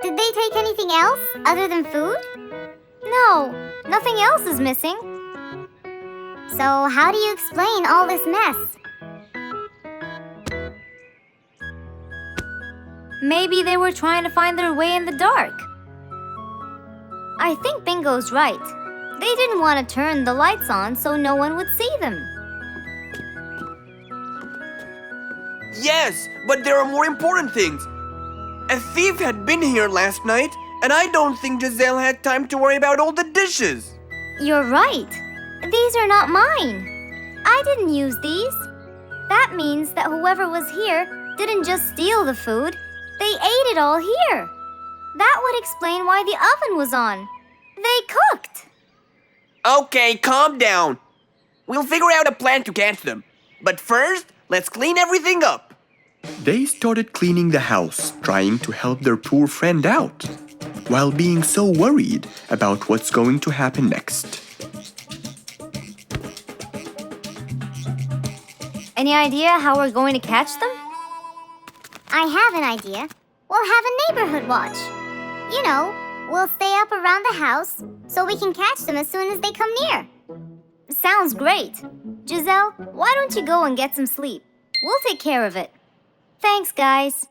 Speaker 4: Did they take anything else other than food? No, nothing else is missing. So how do you explain all this mess?
Speaker 1: Maybe they were trying to find their way in the dark.
Speaker 4: I think Bingo's right. They didn't want to turn the lights on so no one would see them.
Speaker 7: Yes, but there are more important things. A thief had been here last night, and I don't think Giselle had time to worry about all the dishes.
Speaker 4: You're right. These are not mine. I didn't use these. That means that whoever was here didn't just steal the food. They ate it all here. That would explain why the oven was on. They cooked.
Speaker 7: Okay, calm down. We'll figure out a plan to catch them. But first, let's clean everything up.
Speaker 2: They started cleaning the house, trying to help their poor friend out, while being so worried about what's going to happen next.
Speaker 1: Any idea how we're going to catch them?
Speaker 4: I have an idea. We'll have a neighborhood watch. You know, we'll stay up around the house so we can catch them as soon as they come near. Sounds great. Giselle, why don't you go and get some sleep? We'll take care of it. Thanks, guys.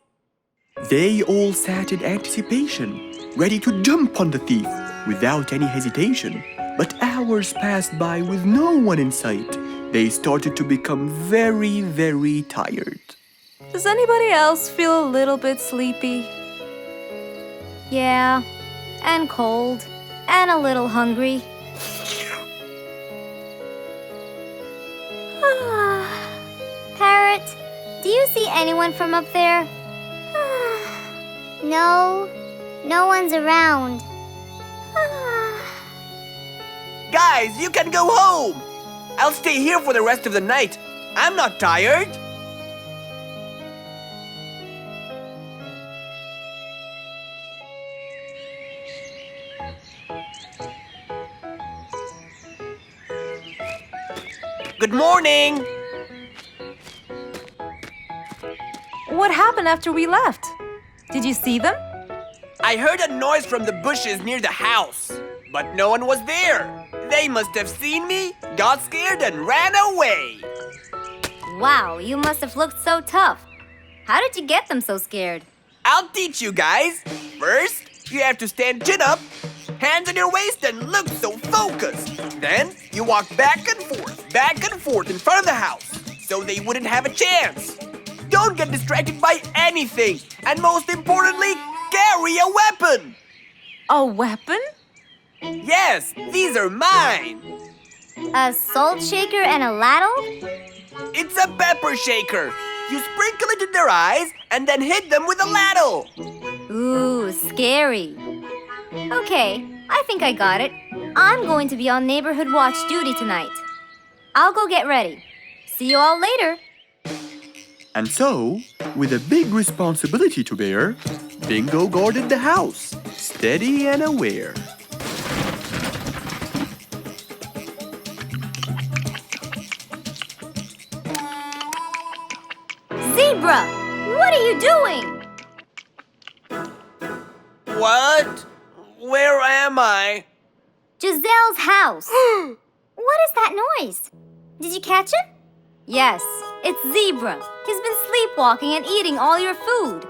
Speaker 2: They all sat in anticipation, ready to jump on the thief without any hesitation. But hours passed by with no one in sight. They started to become very, very tired.
Speaker 1: Does anybody else feel a little bit sleepy? Yeah, and cold, and a little hungry.
Speaker 4: Parrot, do you see anyone from up there? No, no one's around.
Speaker 7: Guys, you can go home. I'll stay here for the rest of the night. I'm not tired. Good morning.
Speaker 1: What happened after we left? Did you see them?
Speaker 7: I heard a noise from the bushes near the house, but no one was there. They must have seen me, got scared, and ran away.
Speaker 4: Wow, you must have looked so tough. How did you get them so scared?
Speaker 7: I'll teach you guys. First, you have to stand chin up, hands on your waist, and look so focused. Then, you walk back and forth in front of the house, so they wouldn't have a chance. Don't get distracted by anything, and most importantly, carry a weapon.
Speaker 1: A weapon?
Speaker 7: Yes, these are mine.
Speaker 4: A salt shaker and a ladle?
Speaker 7: It's a pepper shaker. You sprinkle it in their eyes and then hit them with a ladle.
Speaker 4: Ooh, scary. Okay, I think I got it. I'm going to be on neighborhood watch duty tonight. I'll go get ready. See you all later.
Speaker 2: And so, with a big responsibility to bear, Bingo guarded the house, steady and aware.
Speaker 4: Zebra, what are you doing?
Speaker 7: What? Where am I?
Speaker 4: Giselle's house. What is that noise? Did you catch it? Yes, it's Zebra. He's been sleepwalking and eating all your food.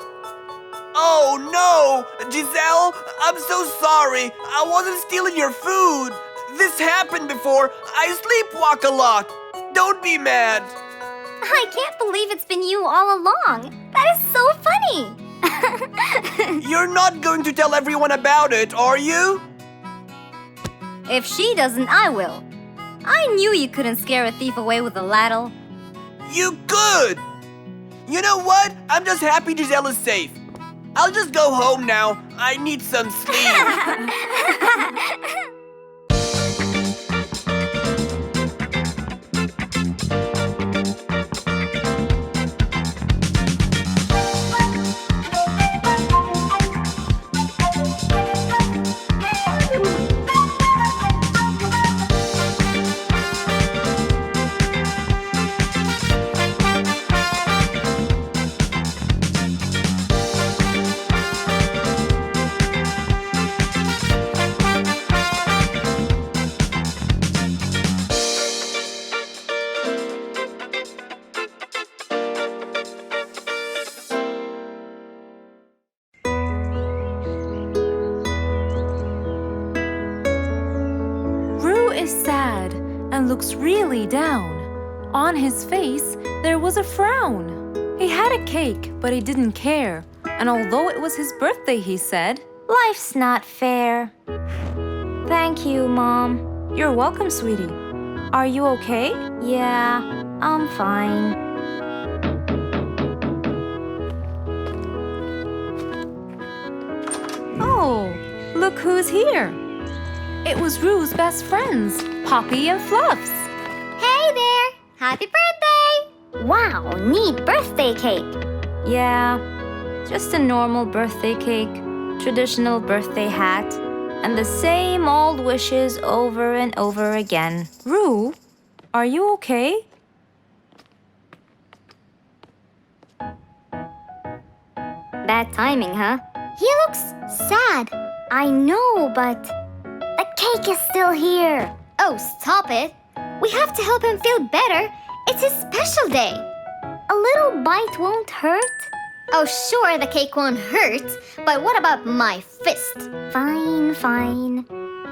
Speaker 7: Oh no! Giselle, I'm so sorry. I wasn't stealing your food. This happened before. I sleepwalk a lot. Don't be mad.
Speaker 4: I can't believe it's been you all along. That is so funny.
Speaker 7: You're not going to tell everyone about it, are you?
Speaker 4: If she doesn't, I will. I knew you couldn't scare a thief away with a ladle.
Speaker 7: You could! You know what? I'm just happy Giselle is safe. I'll just go home now. I need some sleep.
Speaker 1: Sad and looks really down. On his face, there was a frown. He had a cake, but he didn't care. And although it was his birthday, he said,
Speaker 4: Life's not fair. Thank you, Mom.
Speaker 1: You're welcome, sweetie. Are you okay?
Speaker 4: Yeah, I'm fine.
Speaker 1: Oh, look who's here. It was Rue's best friends, Poppy and Fluffs.
Speaker 4: Hey there! Happy birthday! Wow, neat birthday cake.
Speaker 1: Yeah, just a normal birthday cake, traditional birthday hat, and the same old wishes over and over again. Rue, are you okay?
Speaker 4: Bad timing, huh? He looks sad. I know, but the cake is still here. Oh, stop it. We have to help him feel better. It's his special day. A little bite won't hurt. Oh, sure, the cake won't hurt. But what about my fist? Fine, fine.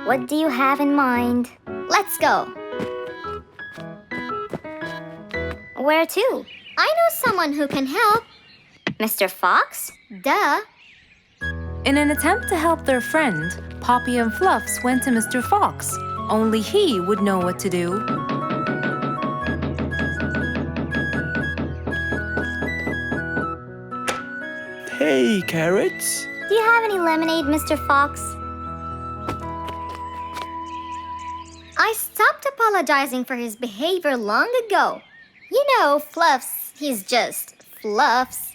Speaker 4: What do you have in mind? Let's go. Where to? I know someone who can help. Mr. Fox? Duh.
Speaker 1: In an attempt to help their friend, Poppy and Fluffs went to Mr. Fox. Only he would know what to do.
Speaker 2: Hey, Carrots.
Speaker 4: Do you have any lemonade, Mr. Fox? I stopped apologizing for his behavior long ago. You know, Fluffs, he's just Fluffs.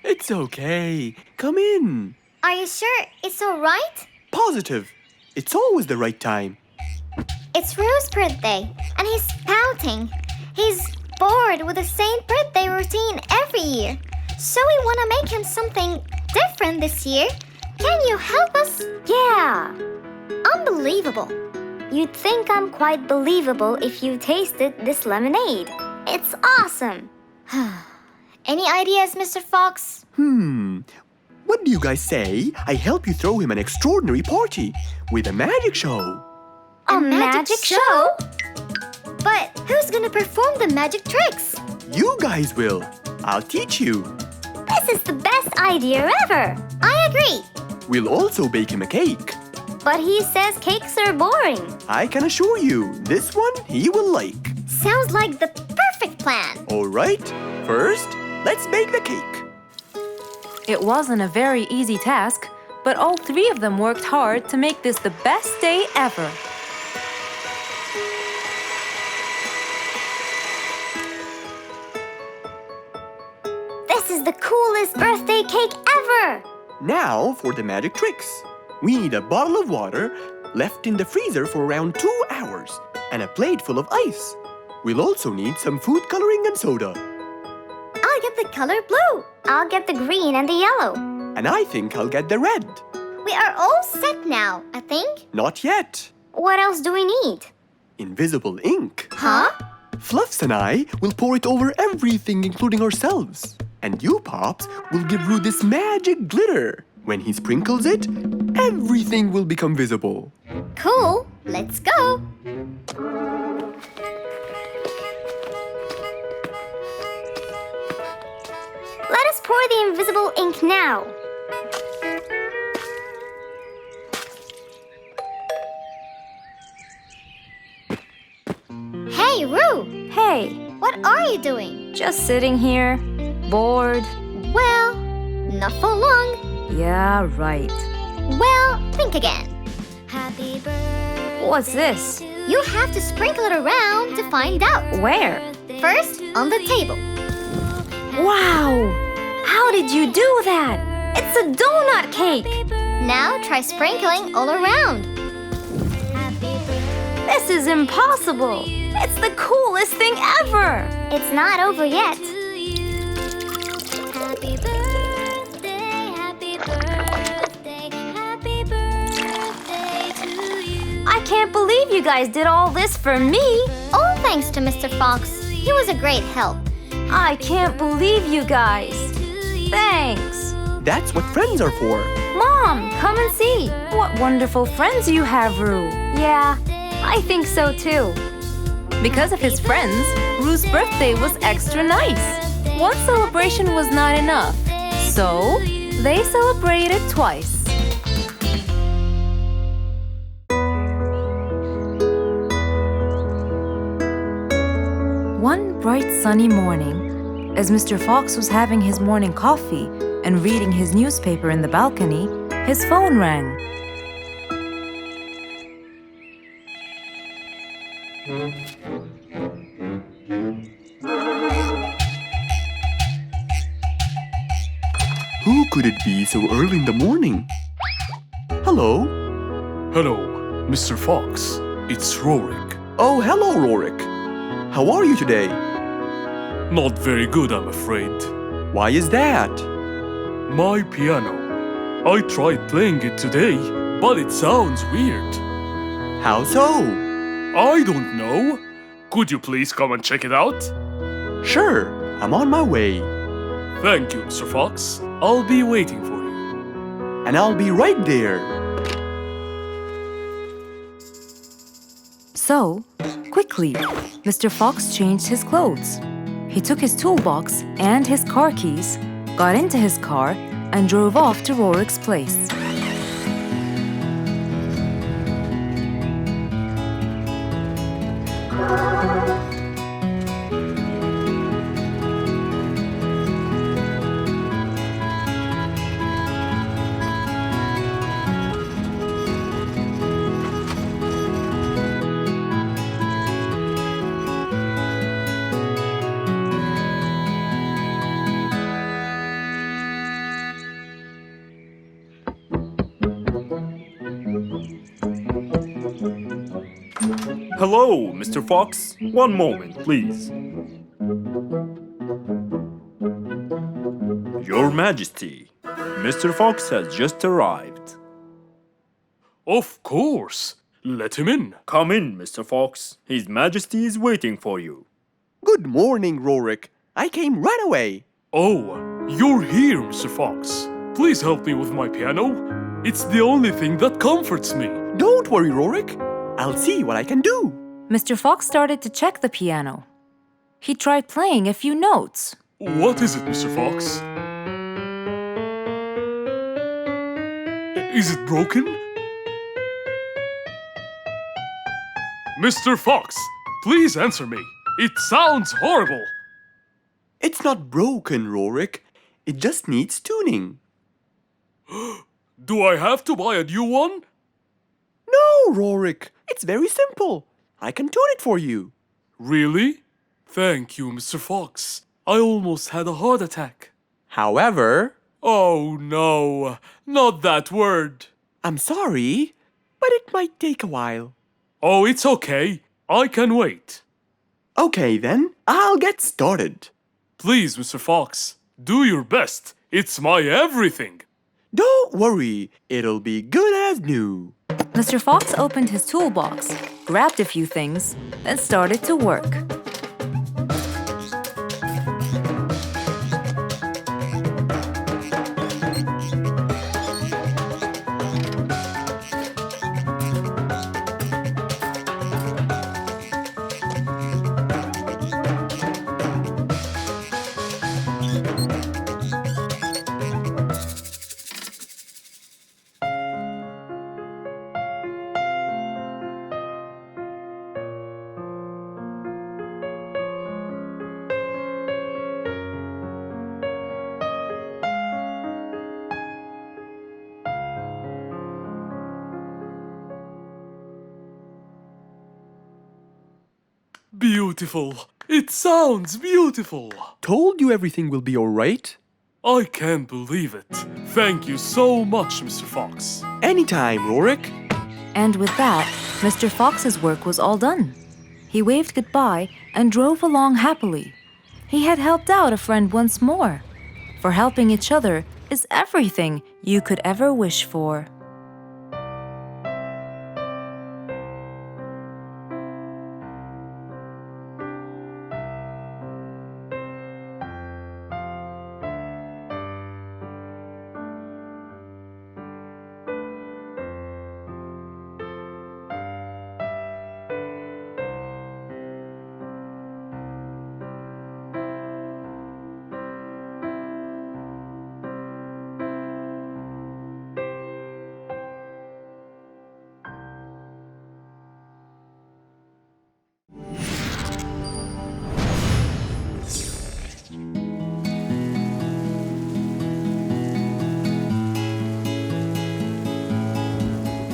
Speaker 2: It's okay. Come in.
Speaker 4: Are you sure it's all right?
Speaker 2: Positive. It's always the right time.
Speaker 4: It's Rue's birthday, and he's pouting. He's bored with the same birthday routine every year. So we want to make him something different this year. Can you help us? Yeah. Unbelievable. You'd think I'm quite believable if you tasted this lemonade. It's awesome. Any ideas, Mr. Fox?
Speaker 2: What do you guys say I help you throw him an extraordinary party with a magic show?
Speaker 4: A magic show? But who's gonna perform the magic tricks?
Speaker 2: You guys will. I'll teach you.
Speaker 4: This is the best idea ever. I agree.
Speaker 2: We'll also bake him a cake.
Speaker 4: But he says cakes are boring.
Speaker 2: I can assure you, this one he will like.
Speaker 4: Sounds like the perfect plan.
Speaker 2: All right, first, let's bake the cake.
Speaker 1: It wasn't a very easy task, but all three of them worked hard to make this the best day ever.
Speaker 4: This is the coolest birthday cake ever!
Speaker 2: Now for the magic tricks. We need a bottle of water left in the freezer for around 2 hours and a plate full of ice. We'll also need some food coloring and soda.
Speaker 4: I'll get the color blue. I'll get the green and the yellow.
Speaker 2: And I think I'll get the red.
Speaker 4: We are all set now, I think.
Speaker 2: Not yet.
Speaker 4: What else do we need?
Speaker 2: Invisible ink.
Speaker 4: Huh?
Speaker 2: Fluffs and I will pour it over everything, including ourselves. And you, Pops, will give Roo this magic glitter. When he sprinkles it, everything will become visible.
Speaker 4: Cool. Let's go. Let us pour the invisible ink now. Hey, Roo!
Speaker 1: Hey,
Speaker 4: What are you doing?
Speaker 1: just sitting here, bored.
Speaker 4: Well, not for long.
Speaker 1: Yeah, right.
Speaker 4: Well, think again. Happy birthday.
Speaker 1: What's this?
Speaker 4: You have to sprinkle it around to find out.
Speaker 1: Where?
Speaker 4: First, on the table.
Speaker 1: Wow! How did you do that? It's a donut cake!
Speaker 4: Now try sprinkling all around.
Speaker 1: This is impossible! It's the coolest thing ever!
Speaker 4: It's not over yet.
Speaker 1: I can't believe you guys did all this for me!
Speaker 4: All thanks to Mr. Fox. He was a great help.
Speaker 1: I can't believe you guys! Thanks!
Speaker 2: That's what friends are for.
Speaker 1: Mom, come and see! What wonderful friends you have, Roo! Yeah, I think so too. Because of his friends, Roo's birthday was extra nice. One celebration was not enough, so they celebrated twice. One bright sunny morning, as Mr. Fox was having his morning coffee and reading his newspaper in the balcony, his phone rang.
Speaker 2: Who could it be so early in the morning? Hello?
Speaker 3: Hello, Mr. Fox. It's Rorik.
Speaker 2: Oh, hello, Rorik. How are you today?
Speaker 3: Not very good, I'm afraid.
Speaker 2: Why is that?
Speaker 3: My piano. I tried playing it today, but it sounds weird.
Speaker 2: How so?
Speaker 3: I don't know. Could you please come and check it out?
Speaker 2: Sure, I'm on my way.
Speaker 3: Thank you, Mr. Fox. I'll be waiting for you.
Speaker 2: And I'll be right there.
Speaker 1: So, quickly, Mr. Fox changed his clothes. He took his toolbox and his car keys, got into his car, and drove off to Rorik's place.
Speaker 8: Hello, Mr. Fox. One moment, please. Your Majesty, Mr. Fox has just arrived.
Speaker 3: Of course. Let him in.
Speaker 8: Come in, Mr. Fox. His Majesty is waiting for you.
Speaker 2: Good morning, Rorik. I came right away.
Speaker 3: Oh, you're here, Mr. Fox. Please help me with my piano. It's the only thing that comforts me.
Speaker 2: Don't worry, Rorik. I'll see what I can do.
Speaker 1: Mr. Fox started to check the piano. He tried playing a few notes.
Speaker 3: What is it, Mr. Fox? Is it broken? Mr. Fox, please answer me. It sounds horrible.
Speaker 2: It's not broken, Rorik. It just needs tuning.
Speaker 3: Do I have to buy a new one?
Speaker 2: No, Rorik. It's very simple. I can tune it for you.
Speaker 3: Really? Thank you, Mr. Fox. I almost had a heart attack.
Speaker 2: However,
Speaker 3: Oh no, not that word.
Speaker 2: I'm sorry, but it might take a while.
Speaker 3: Oh, it's okay. I can wait.
Speaker 2: Okay then, I'll get started.
Speaker 3: Please, Mr. Fox, do your best. It's my everything.
Speaker 2: Don't worry, it'll be good as new.
Speaker 1: Mr. Fox opened his toolbox, grabbed a few things, then started to work.
Speaker 3: Beautiful. It sounds beautiful.
Speaker 2: Told you everything will be alright.
Speaker 3: I can't believe it. Thank you so much, Mr. Fox.
Speaker 2: Anytime, Rorik.
Speaker 1: And with that, Mr. Fox's work was all done. He waved goodbye and drove along happily. He had helped out a friend once more. For helping each other is everything you could ever wish for.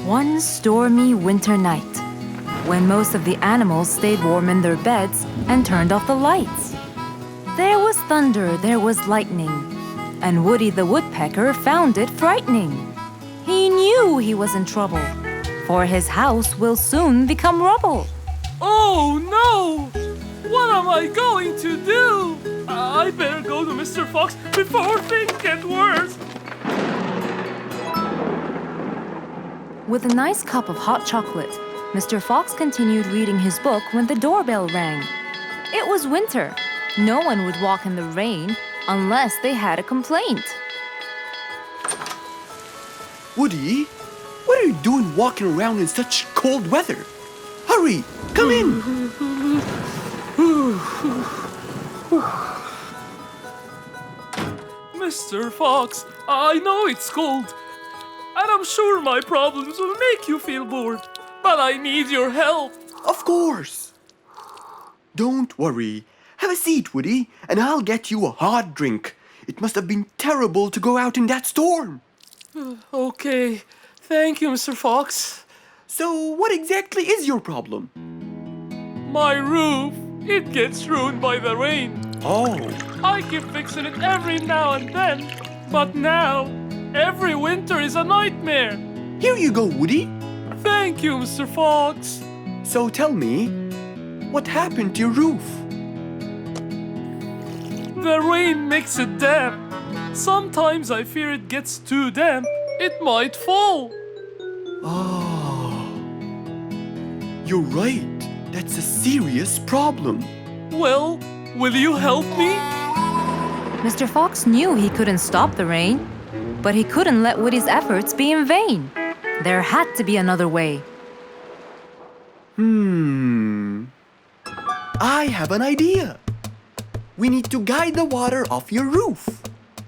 Speaker 1: One stormy winter night, when most of the animals stayed warm in their beds and turned off the lights. There was thunder, there was lightning, and Woody the Woodpecker found it frightening. He knew he was in trouble, for his house will soon become rubble.
Speaker 3: Oh no! What am I going to do? I better go to Mr. Fox before things get worse.
Speaker 1: With a nice cup of hot chocolate, Mr. Fox continued reading his book when the doorbell rang. It was winter. No one would walk in the rain unless they had a complaint.
Speaker 2: Woody, what are you doing walking around in such cold weather? Hurry, come in.
Speaker 3: Mr. Fox, I know it's cold, and I'm sure my problems will make you feel bored, but I need your help.
Speaker 2: Of course. Don't worry. Have a seat, Woody, and I'll get you a hot drink. It must have been terrible to go out in that storm.
Speaker 3: Okay, thank you, Mr. Fox.
Speaker 2: So, what exactly is your problem?
Speaker 3: My roof, it gets ruined by the rain.
Speaker 2: Oh,
Speaker 3: I keep fixing it every now and then, but now, every winter is a nightmare.
Speaker 2: here you go, Woody.
Speaker 3: Thank you, Mr. Fox.
Speaker 2: So tell me, what happened to your roof?
Speaker 3: The rain makes it damp. Sometimes I fear it gets too damp. It might fall.
Speaker 2: Oh. You're right. That's a serious problem.
Speaker 3: Well, will you help me?
Speaker 1: Mr. Fox knew he couldn't stop the rain, but he couldn't let Woody's efforts be in vain. There had to be another way.
Speaker 2: I have an idea. We need to guide the water off your roof.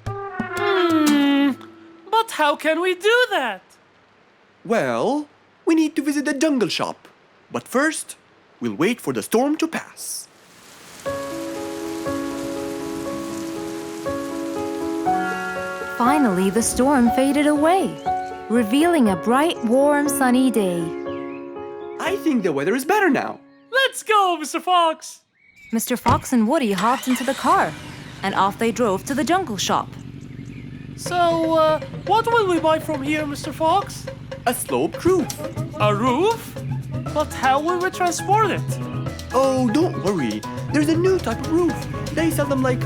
Speaker 3: But how can we do that?
Speaker 2: Well, we need to visit the jungle shop. But first, we'll wait for the storm to pass.
Speaker 1: Finally, the storm faded away, revealing a bright, warm, sunny day.
Speaker 2: I think the weather is better now.
Speaker 3: Let's go, Mr. Fox!
Speaker 1: Mr. Fox and Woody hopped into the car, and off they drove to the jungle shop.
Speaker 3: So, what will we buy from here, Mr. Fox?
Speaker 2: A sloped roof.
Speaker 3: A roof? But how will we transport it?
Speaker 2: Oh, don't worry. There's a new type of roof. They sell them like,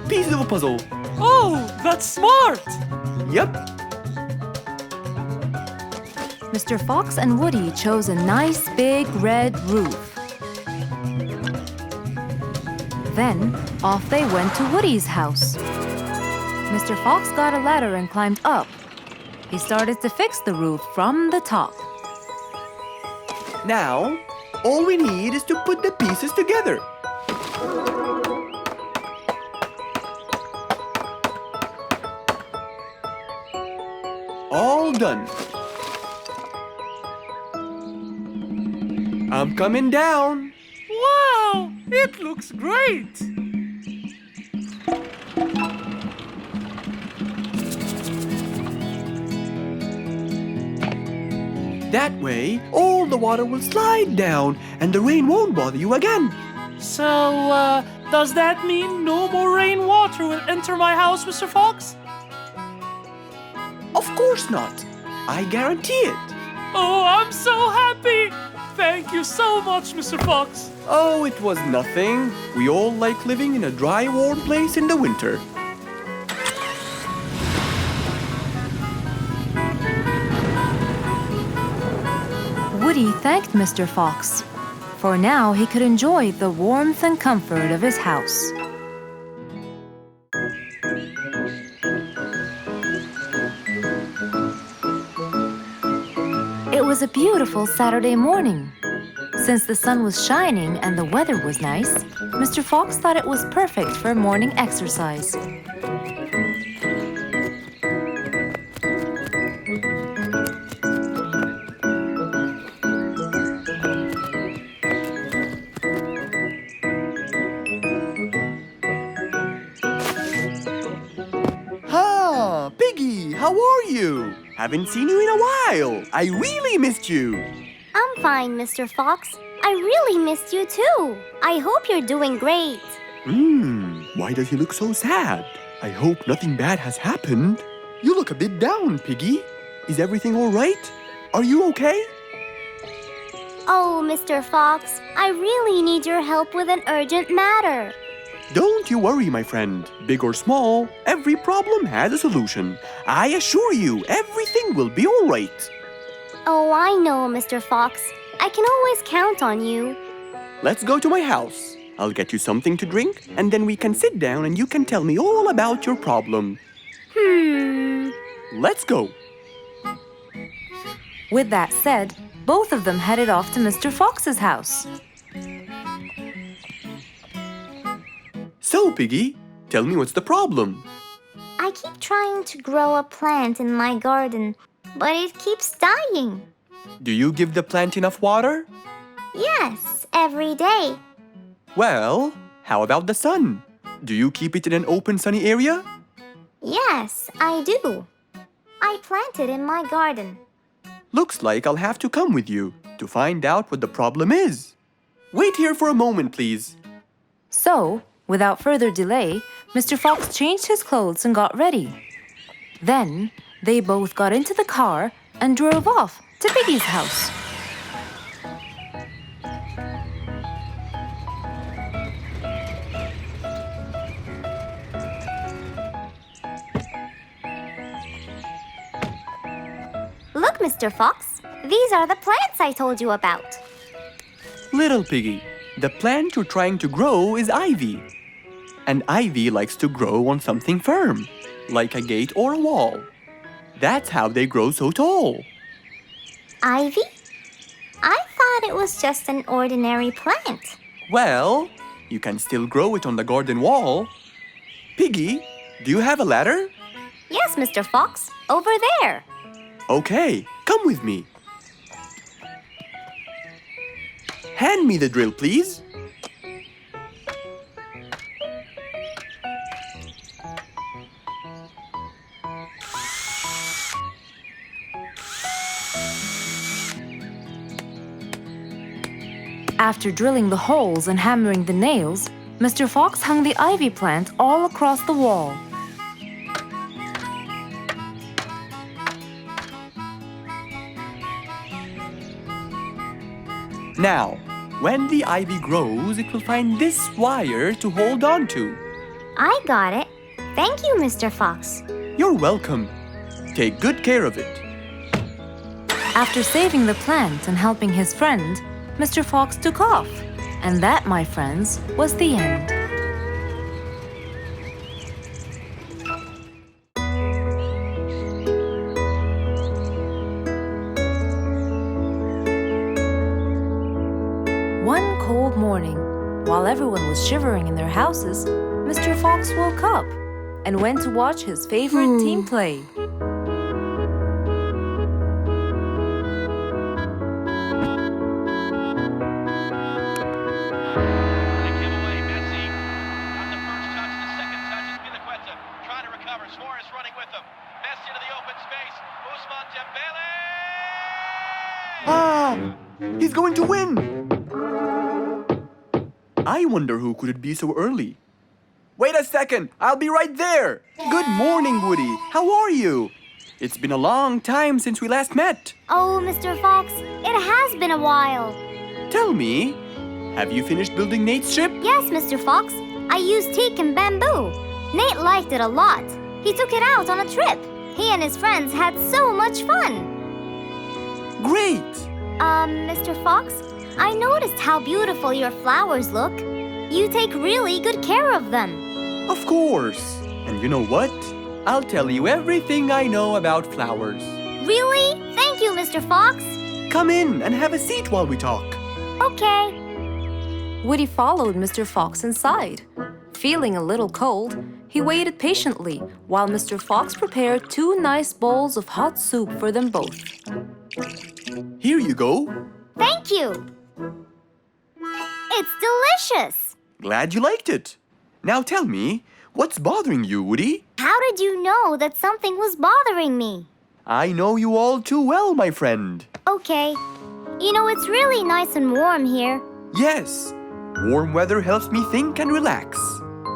Speaker 2: pieces of a puzzle.
Speaker 3: Oh, that's smart!
Speaker 2: Yep.
Speaker 1: Mr. Fox and Woody chose a nice big red roof. Then, off they went to Woody's house. Mr. Fox got a ladder and climbed up. He started to fix the roof from the top.
Speaker 2: Now, all we need is to put the pieces together. All done. I'm coming down.
Speaker 3: Wow! It looks great!
Speaker 2: That way, all the water will slide down and the rain won't bother you again.
Speaker 3: So, does that mean no more rainwater will enter my house, Mr. Fox?
Speaker 2: Of course not. I guarantee it.
Speaker 3: Oh, I'm so happy! Thank you so much, Mr. Fox.
Speaker 2: Oh, it was nothing. We all like living in a dry, warm place in the winter.
Speaker 1: Woody thanked Mr. Fox, for now he could enjoy the warmth and comfort of his house. It was a beautiful Saturday morning. Since the sun was shining and the weather was nice, Mr. Fox thought it was perfect for morning exercise.
Speaker 2: Piggy, how are you? Haven't seen you in a while. I really missed you.
Speaker 4: I'm fine, Mr. Fox. I really missed you too. I hope you're doing great.
Speaker 2: Why does he look so sad? I hope nothing bad has happened. You look a bit down, Piggy. Is everything all right? Are you okay?
Speaker 4: Oh, Mr. Fox, I really need your help with an urgent matter.
Speaker 2: Don't you worry, my friend. Big or small, every problem has a solution. I assure you, everything will be all right.
Speaker 4: Oh, I know, Mr. Fox. I can always count on you.
Speaker 2: Let's go to my house. I'll get you something to drink, and then we can sit down and you can tell me all about your problem. Let's go.
Speaker 1: With that said, both of them headed off to Mr. Fox's house.
Speaker 2: So, Piggy, tell me what's the problem?
Speaker 4: I keep trying to grow a plant in my garden, but it keeps dying.
Speaker 2: Do you give the plant enough water?
Speaker 4: Yes, every day.
Speaker 2: Well, how about the sun? Do you keep it in an open, sunny area?
Speaker 4: Yes, I do. I plant it in my garden.
Speaker 2: Looks like I'll have to come with you to find out what the problem is. Wait here for a moment, please.
Speaker 1: So, without further delay, Mr. Fox changed his clothes and got ready. Then, they both got into the car and drove off to Piggy's house.
Speaker 4: Look, Mr. Fox. These are the plants I told you about.
Speaker 2: Little piggy, the plant you're trying to grow is ivy. And ivy likes to grow on something firm, like a gate or a wall. That's how they grow so tall.
Speaker 4: Ivy? I thought it was just an ordinary plant.
Speaker 2: Well, you can still grow it on the garden wall. Piggy, do you have a ladder?
Speaker 4: Yes, Mr. Fox. Over there.
Speaker 2: Okay, come with me. Hand me the drill, please.
Speaker 1: After drilling the holes and hammering the nails, Mr. Fox hung the ivy plant all across the wall.
Speaker 2: Now, when the ivy grows, it will find this wire to hold on to.
Speaker 4: I got it. Thank you, Mr. Fox.
Speaker 2: You're welcome. Take good care of it.
Speaker 1: After saving the plant and helping his friend, Mr. Fox took off. And that, my friends, was the end. One cold morning, while everyone was shivering in their houses, Mr. Fox woke up and went to watch his favorite team play.
Speaker 2: Ah! He's going to win! I wonder who could it be so early? Wait a second! I'll be right there! Good morning, Woody! How are you? It's been a long time since we last met.
Speaker 4: Oh, Mr. Fox, it has been a while.
Speaker 2: Tell me, have you finished building Nate's ship?
Speaker 4: Yes, Mr. Fox. I used teak and bamboo. Nate liked it a lot. He took it out on a trip. He and his friends had so much fun.
Speaker 2: Great!
Speaker 4: Mr. Fox, I noticed how beautiful your flowers look. You take really good care of them.
Speaker 2: Of course! And you know what? I'll tell you everything I know about flowers.
Speaker 4: Really? Thank you, Mr. Fox.
Speaker 2: Come in and have a seat while we talk.
Speaker 4: Okay.
Speaker 1: Woody followed Mr. Fox inside. Feeling a little cold, he waited patiently while Mr. Fox prepared 2 nice bowls of hot soup for them both.
Speaker 2: Here you go.
Speaker 4: Thank you. It's delicious.
Speaker 2: Glad you liked it. Now tell me, what's bothering you, Woody?
Speaker 4: How did you know that something was bothering me?
Speaker 2: I know you all too well, my friend.
Speaker 4: Okay. You know, it's really nice and warm here.
Speaker 2: Yes, warm weather helps me think and relax.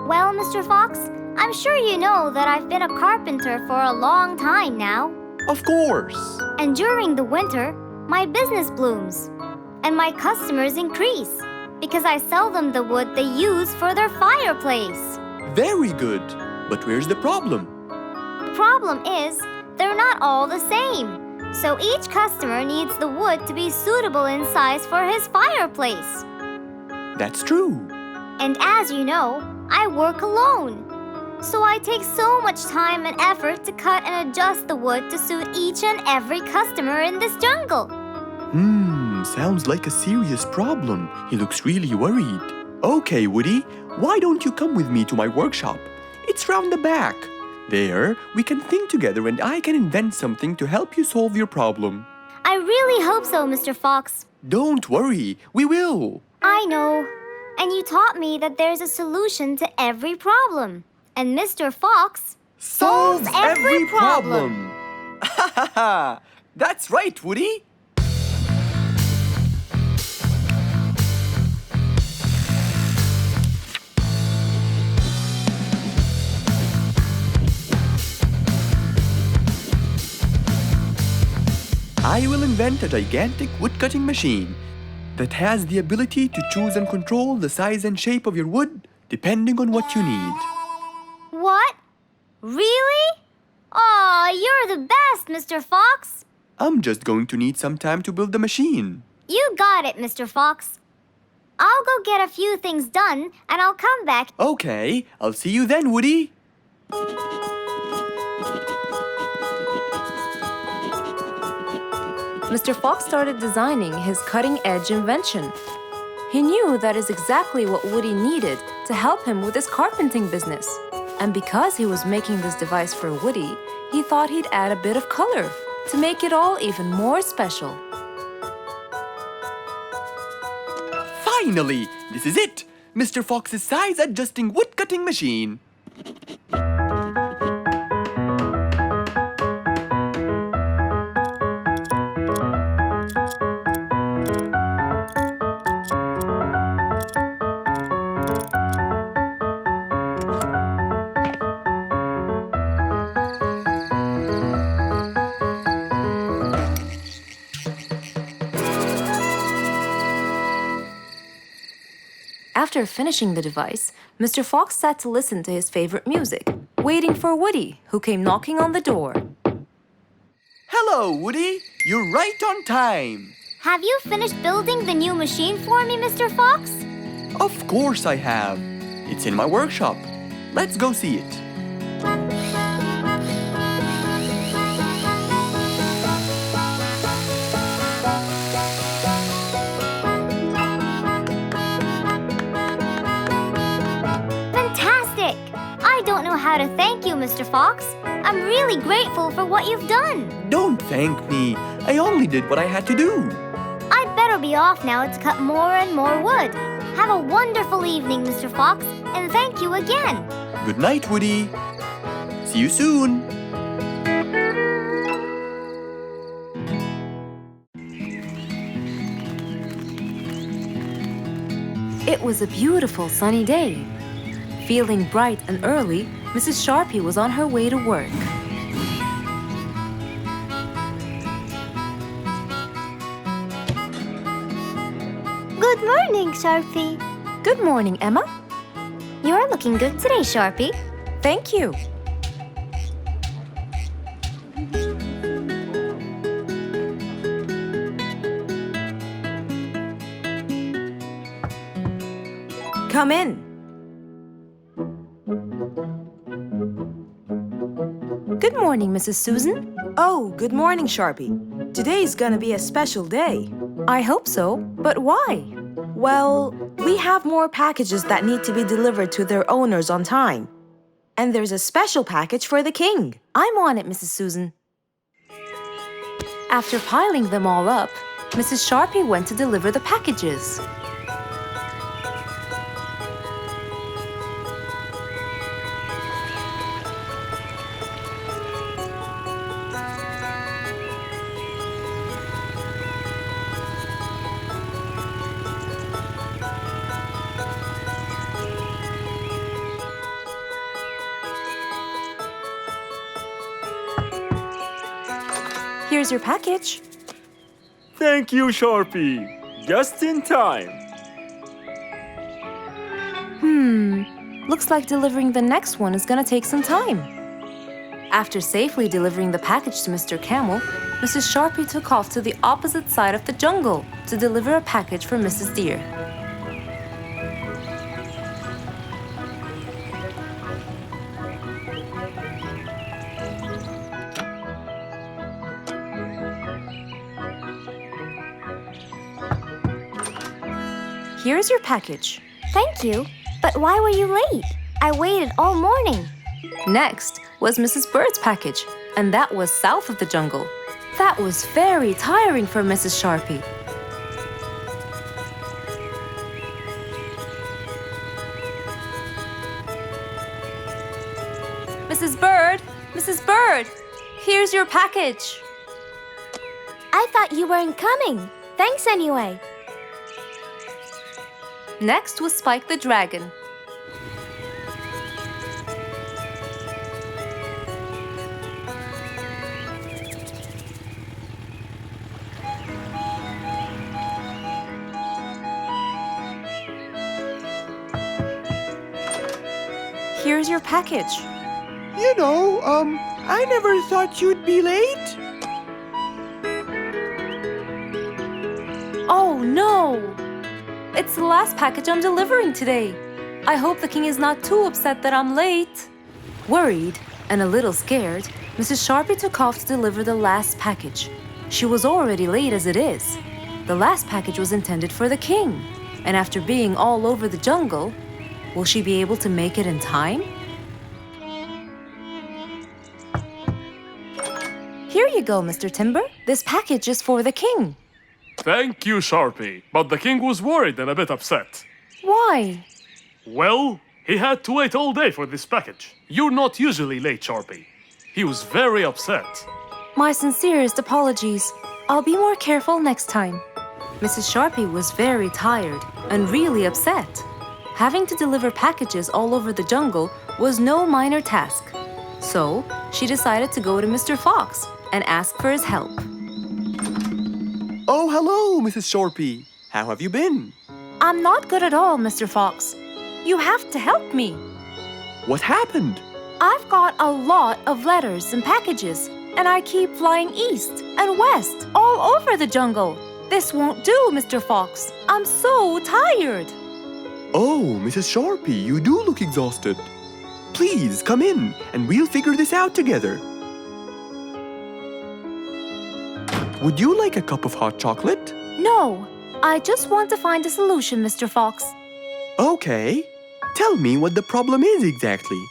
Speaker 4: Well, Mr. Fox, I'm sure you know that I've been a carpenter for a long time now.
Speaker 2: Of course.
Speaker 4: And during the winter, my business blooms. And my customers increase because I sell them the wood they use for their fireplace.
Speaker 2: Very good. But where's the problem?
Speaker 4: The problem is, they're not all the same. So each customer needs the wood to be suitable in size for his fireplace.
Speaker 2: That's true.
Speaker 4: And as you know, I work alone. So I take so much time and effort to cut and adjust the wood to suit each and every customer in this jungle.
Speaker 2: Sounds like a serious problem. He looks really worried. Okay, Woody, why don't you come with me to my workshop? It's round the back. There, we can think together and I can invent something to help you solve your problem.
Speaker 4: I really hope so, Mr. Fox.
Speaker 2: Don't worry, we will.
Speaker 4: I know. And you taught me that there's a solution to every problem. And Mr. Fox solves every problem.
Speaker 2: Ha ha ha! That's right, Woody. I will invent a gigantic wood-cutting machine that has the ability to choose and control the size and shape of your wood depending on what you need.
Speaker 4: What? Really? Aw, you're the best, Mr. Fox.
Speaker 2: I'm just going to need some time to build the machine.
Speaker 4: You got it, Mr. Fox. I'll go get a few things done, and I'll come back.
Speaker 2: Okay, I'll see you then, Woody.
Speaker 1: Mr. Fox started designing his cutting-edge invention. He knew that is exactly what Woody needed to help him with his carpenting business. And because he was making this device for Woody, he thought he'd add a bit of color to make it all even more special.
Speaker 2: Finally! This is it! Mr. Fox's size-adjusting wood-cutting machine.
Speaker 1: After finishing the device, Mr. Fox sat to listen to his favorite music, waiting for Woody, who came knocking on the door.
Speaker 2: Hello, Woody. You're right on time.
Speaker 4: Have you finished building the new machine for me, Mr. Fox?
Speaker 2: Of course I have. It's in my workshop. Let's go see it.
Speaker 4: Fantastic! I don't know how to thank you, Mr. Fox. I'm really grateful for what you've done.
Speaker 2: Don't thank me. I only did what I had to do.
Speaker 4: I'd better be off now to cut more and more wood. Have a wonderful evening, Mr. Fox, and thank you again.
Speaker 2: Good night, Woody. See you soon.
Speaker 1: It was a beautiful sunny day. Feeling bright and early, Mrs. Sharpie was on her way to work.
Speaker 4: Good morning, Sharpie.
Speaker 1: Good morning, Emma.
Speaker 4: You're looking good today, Sharpie.
Speaker 1: Thank you.
Speaker 5: Come in.
Speaker 1: Good morning, Mrs. Susan.
Speaker 5: Oh, good morning, Sharpie. Today's gonna be a special day.
Speaker 1: I hope so, but why?
Speaker 5: Well, we have more packages that need to be delivered to their owners on time. And there's a special package for the king.
Speaker 1: I'm on it, Mrs. Susan. After piling them all up, Mrs. Sharpie went to deliver the packages. Here's your package.
Speaker 8: Thank you, Sharpie. Just in time.
Speaker 1: Looks like delivering the next one is gonna take some time. After safely delivering the package to Mr. Camel, Mrs. Sharpie took off to the opposite side of the jungle to deliver a package for Mrs. Deer. Here's your package.
Speaker 4: Thank you. But why were you late? I waited all morning.
Speaker 1: Next was Mrs. Bird's package, and that was south of the jungle. That was very tiring for Mrs. Sharpie. Mrs. Bird! Mrs. Bird! Here's your package.
Speaker 4: I thought you weren't coming. Thanks anyway.
Speaker 1: Next was Spike the Dragon. Here's your package.
Speaker 2: You know, I never thought you'd be late.
Speaker 1: Oh no! It's the last package I'm delivering today. I hope the king is not too upset that I'm late. Worried and a little scared, Mrs. Sharpie took off to deliver the last package. She was already late as it is. The last package was intended for the king, and after being all over the jungle, will she be able to make it in time? Here you go, Mr. Timber. This package is for the king.
Speaker 3: Thank you, Sharpie. But the king was worried and a bit upset.
Speaker 1: Why?
Speaker 3: Well, he had to wait all day for this package. You're not usually late, Sharpie. He was very upset.
Speaker 1: My sincerest apologies. I'll be more careful next time. Mrs. Sharpie was very tired and really upset. Having to deliver packages all over the jungle was no minor task. So, she decided to go to Mr. Fox and ask for his help.
Speaker 2: Oh, hello, Mrs. Sharpie. How have you been?
Speaker 1: I'm not good at all, Mr. Fox. You have to help me.
Speaker 2: What happened?
Speaker 1: I've got a lot of letters and packages, and I keep flying east and west all over the jungle. This won't do, Mr. Fox. I'm so tired.
Speaker 2: Oh, Mrs. Sharpie, you do look exhausted. Please come in and we'll figure this out together. Would you like a cup of hot chocolate?
Speaker 1: No, I just want to find a solution, Mr. Fox.
Speaker 2: Okay. Tell me what the problem is exactly.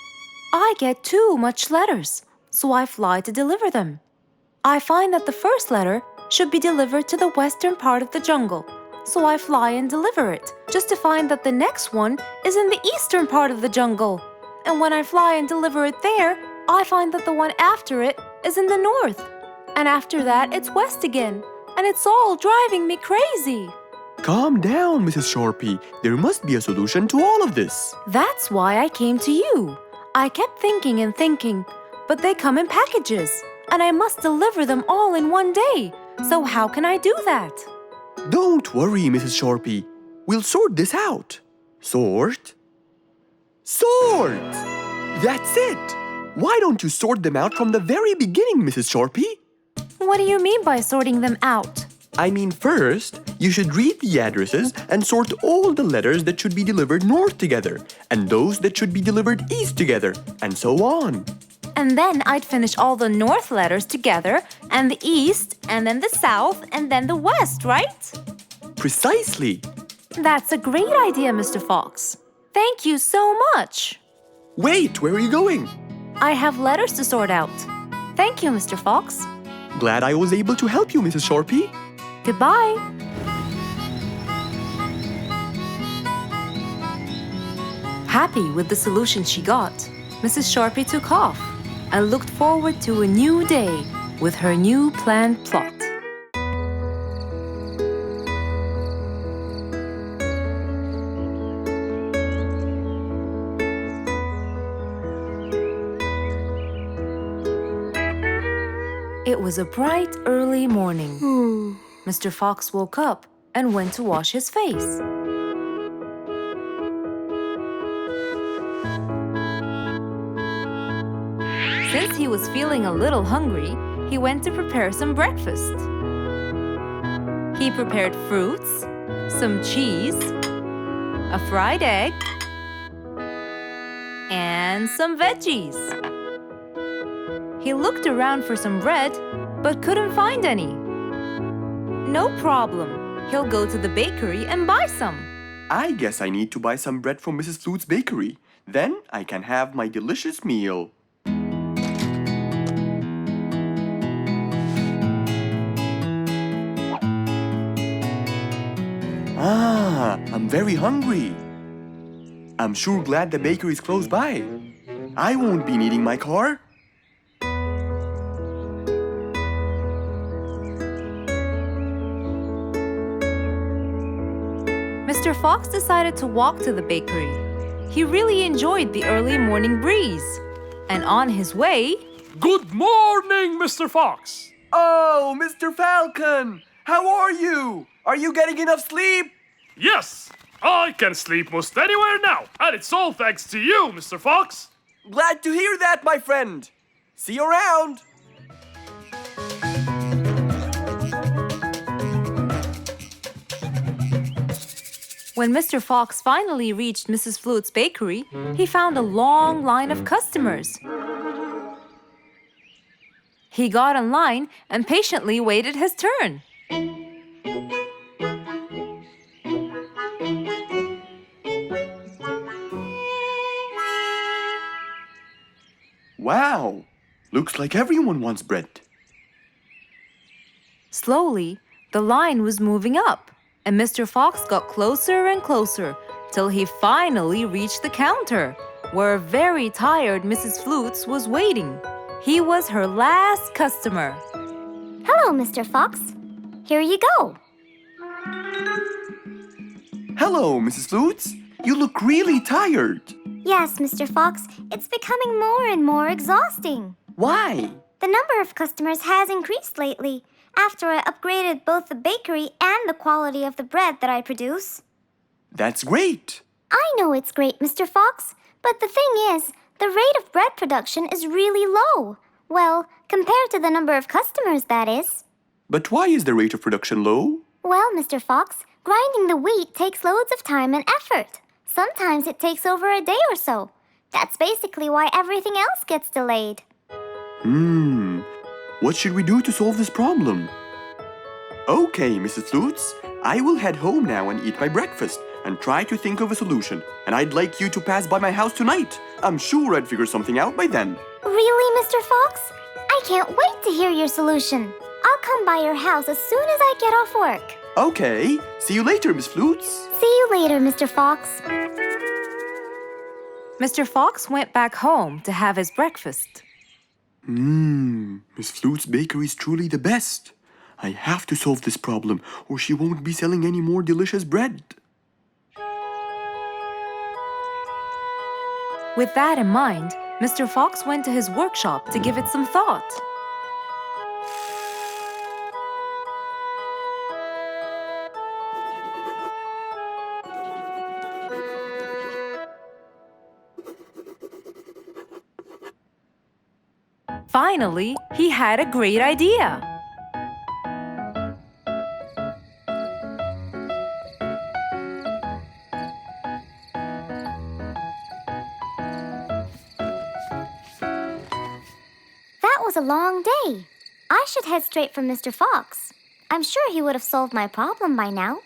Speaker 1: I get too much letters, so I fly to deliver them. I find that the first letter should be delivered to the western part of the jungle, so I fly and deliver it, just to find that the next one is in the eastern part of the jungle. And when I fly and deliver it there, I find that the one after it is in the north. And after that, it's west again, and it's all driving me crazy.
Speaker 2: Calm down, Mrs. Sharpie. There must be a solution to all of this.
Speaker 1: That's why I came to you. I kept thinking and thinking, but they come in packages, and I must deliver them all in one day. So how can I do that?
Speaker 2: Don't worry, Mrs. Sharpie. We'll sort this out. Sort? Sort! That's it! Why don't you sort them out from the very beginning, Mrs. Sharpie?
Speaker 1: What do you mean by sorting them out?
Speaker 2: I mean, first, you should read the addresses and sort all the letters that should be delivered north together, and those that should be delivered east together, and so on.
Speaker 1: And then I'd finish all the north letters together, and the east, and then the south, and then the west, right?
Speaker 2: Precisely.
Speaker 1: That's a great idea, Mr. Fox. Thank you so much.
Speaker 2: Wait, where are you going?
Speaker 1: I have letters to sort out. Thank you, Mr. Fox.
Speaker 2: Glad I was able to help you, Mrs. Sharpie.
Speaker 1: Goodbye. Happy with the solution she got, Mrs. Sharpie took off and looked forward to a new day with her new planned plot. It was a bright, early morning. Mr. Fox woke up and went to wash his face. Since he was feeling a little hungry, he went to prepare some breakfast. He prepared fruits, some cheese, a fried egg, and some veggies. He looked around for some bread, but couldn't find any. No problem. He'll go to the bakery and buy some.
Speaker 2: I guess I need to buy some bread from Mrs. Flute's bakery. Then I can have my delicious meal. I'm very hungry. I'm sure glad the bakery is close by. I won't be needing my car.
Speaker 1: Mr. Fox decided to walk to the bakery. He really enjoyed the early morning breeze. And on his way...
Speaker 3: Good morning, Mr. Fox!
Speaker 7: Oh, Mr. Falcon! How are you? Are you getting enough sleep?
Speaker 3: Yes, I can sleep most anywhere now, and it's all thanks to you, Mr. Fox.
Speaker 7: Glad to hear that, my friend. See you around.
Speaker 1: When Mr. Fox finally reached Mrs. Flute's bakery, he found a long line of customers. He got in line and patiently waited his turn.
Speaker 2: Wow! Looks like everyone wants bread.
Speaker 1: Slowly, the line was moving up, and Mr. Fox got closer and closer till he finally reached the counter, where a very tired Mrs. Flutes was waiting. He was her last customer.
Speaker 4: Hello, Mr. Fox. Here you go.
Speaker 2: Hello, Mrs. Flutes. You look really tired.
Speaker 4: Yes, Mr. Fox, it's becoming more and more exhausting.
Speaker 2: Why?
Speaker 4: The number of customers has increased lately after I upgraded both the bakery and the quality of the bread that I produce.
Speaker 2: That's great.
Speaker 4: I know it's great, Mr. Fox, but the thing is, the rate of bread production is really low. Well, compared to the number of customers, that is.
Speaker 2: But why is the rate of production low?
Speaker 4: Well, Mr. Fox, grinding the wheat takes loads of time and effort. Sometimes it takes over a day or so. That's basically why everything else gets delayed.
Speaker 2: What should we do to solve this problem? Okay, Mrs. Flutes, I will head home now and eat my breakfast and try to think of a solution. And I'd like you to pass by my house tonight. I'm sure I'd figure something out by then.
Speaker 4: Really, Mr. Fox? I can't wait to hear your solution. I'll come by your house as soon as I get off work.
Speaker 2: Okay, see you later, Miss Flutes.
Speaker 4: See you later, Mr. Fox.
Speaker 1: Mr. Fox went back home to have his breakfast.
Speaker 2: Miss Flute's bakery is truly the best. I have to solve this problem, or she won't be selling any more delicious bread.
Speaker 1: With that in mind, Mr. Fox went to his workshop to give it some thought. Finally, he had a great idea.
Speaker 4: That was a long day. I should head straight for Mr. Fox. I'm sure he would have solved my problem by now.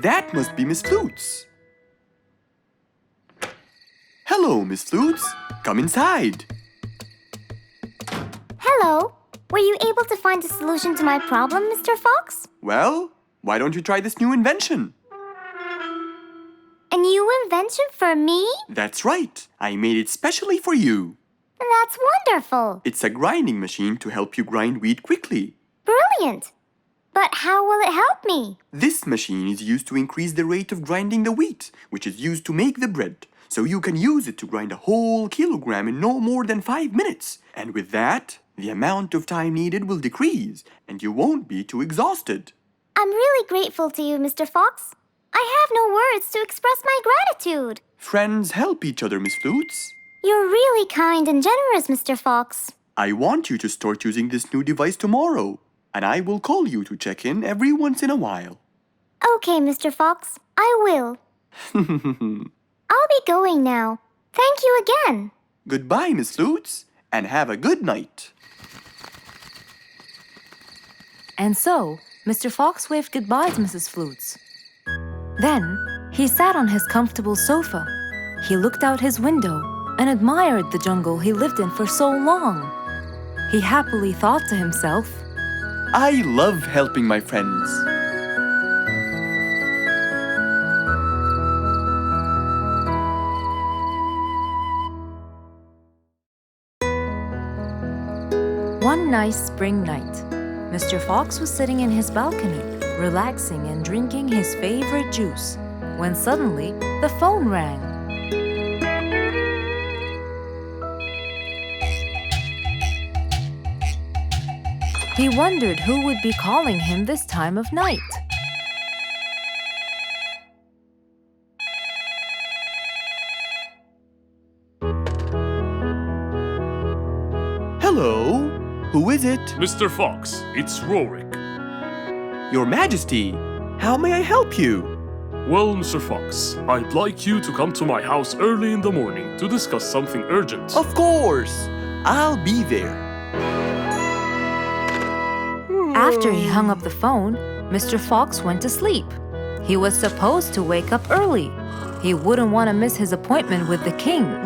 Speaker 2: That must be Miss Flutes. Hello, Miss Flutes. Come inside.
Speaker 4: Hello. Were you able to find a solution to my problem, Mr. Fox?
Speaker 2: Well, why don't you try this new invention?
Speaker 4: A new invention for me?
Speaker 2: That's right. I made it specially for you.
Speaker 4: That's wonderful.
Speaker 2: It's a grinding machine to help you grind wheat quickly.
Speaker 4: Brilliant. But how will it help me?
Speaker 2: This machine is used to increase the rate of grinding the wheat, which is used to make the bread. So you can use it to grind a whole kilogram in no more than 5 minutes. And with that, the amount of time needed will decrease, and you won't be too exhausted.
Speaker 4: I'm really grateful to you, Mr. Fox. I have no words to express my gratitude.
Speaker 2: Friends help each other, Miss Flutes.
Speaker 4: You're really kind and generous, Mr. Fox.
Speaker 2: I want you to start using this new device tomorrow, and I will call you to check in every once in a while.
Speaker 4: Okay, Mr. Fox, I will. I'll be going now. Thank you again.
Speaker 2: Goodbye, Miss Flutes, and have a good night.
Speaker 1: And so, Mr. Fox waved goodbye to Mrs. Flutes. Then, he sat on his comfortable sofa. He looked out his window and admired the jungle he lived in for so long. He happily thought to himself,
Speaker 2: I love helping my friends.
Speaker 1: One nice spring night, Mr. Fox was sitting in his balcony, relaxing and drinking his favorite juice, when suddenly the phone rang. He wondered who would be calling him this time of night.
Speaker 2: Hello? Who is it?
Speaker 3: Mr. Fox, it's Rorik.
Speaker 2: Your Majesty, how may I help you?
Speaker 3: Well, Mr. Fox, I'd like you to come to my house early in the morning to discuss something urgent.
Speaker 2: Of course! I'll be there.
Speaker 1: After he hung up the phone, Mr. Fox went to sleep. He was supposed to wake up early. He wouldn't want to miss his appointment with the king.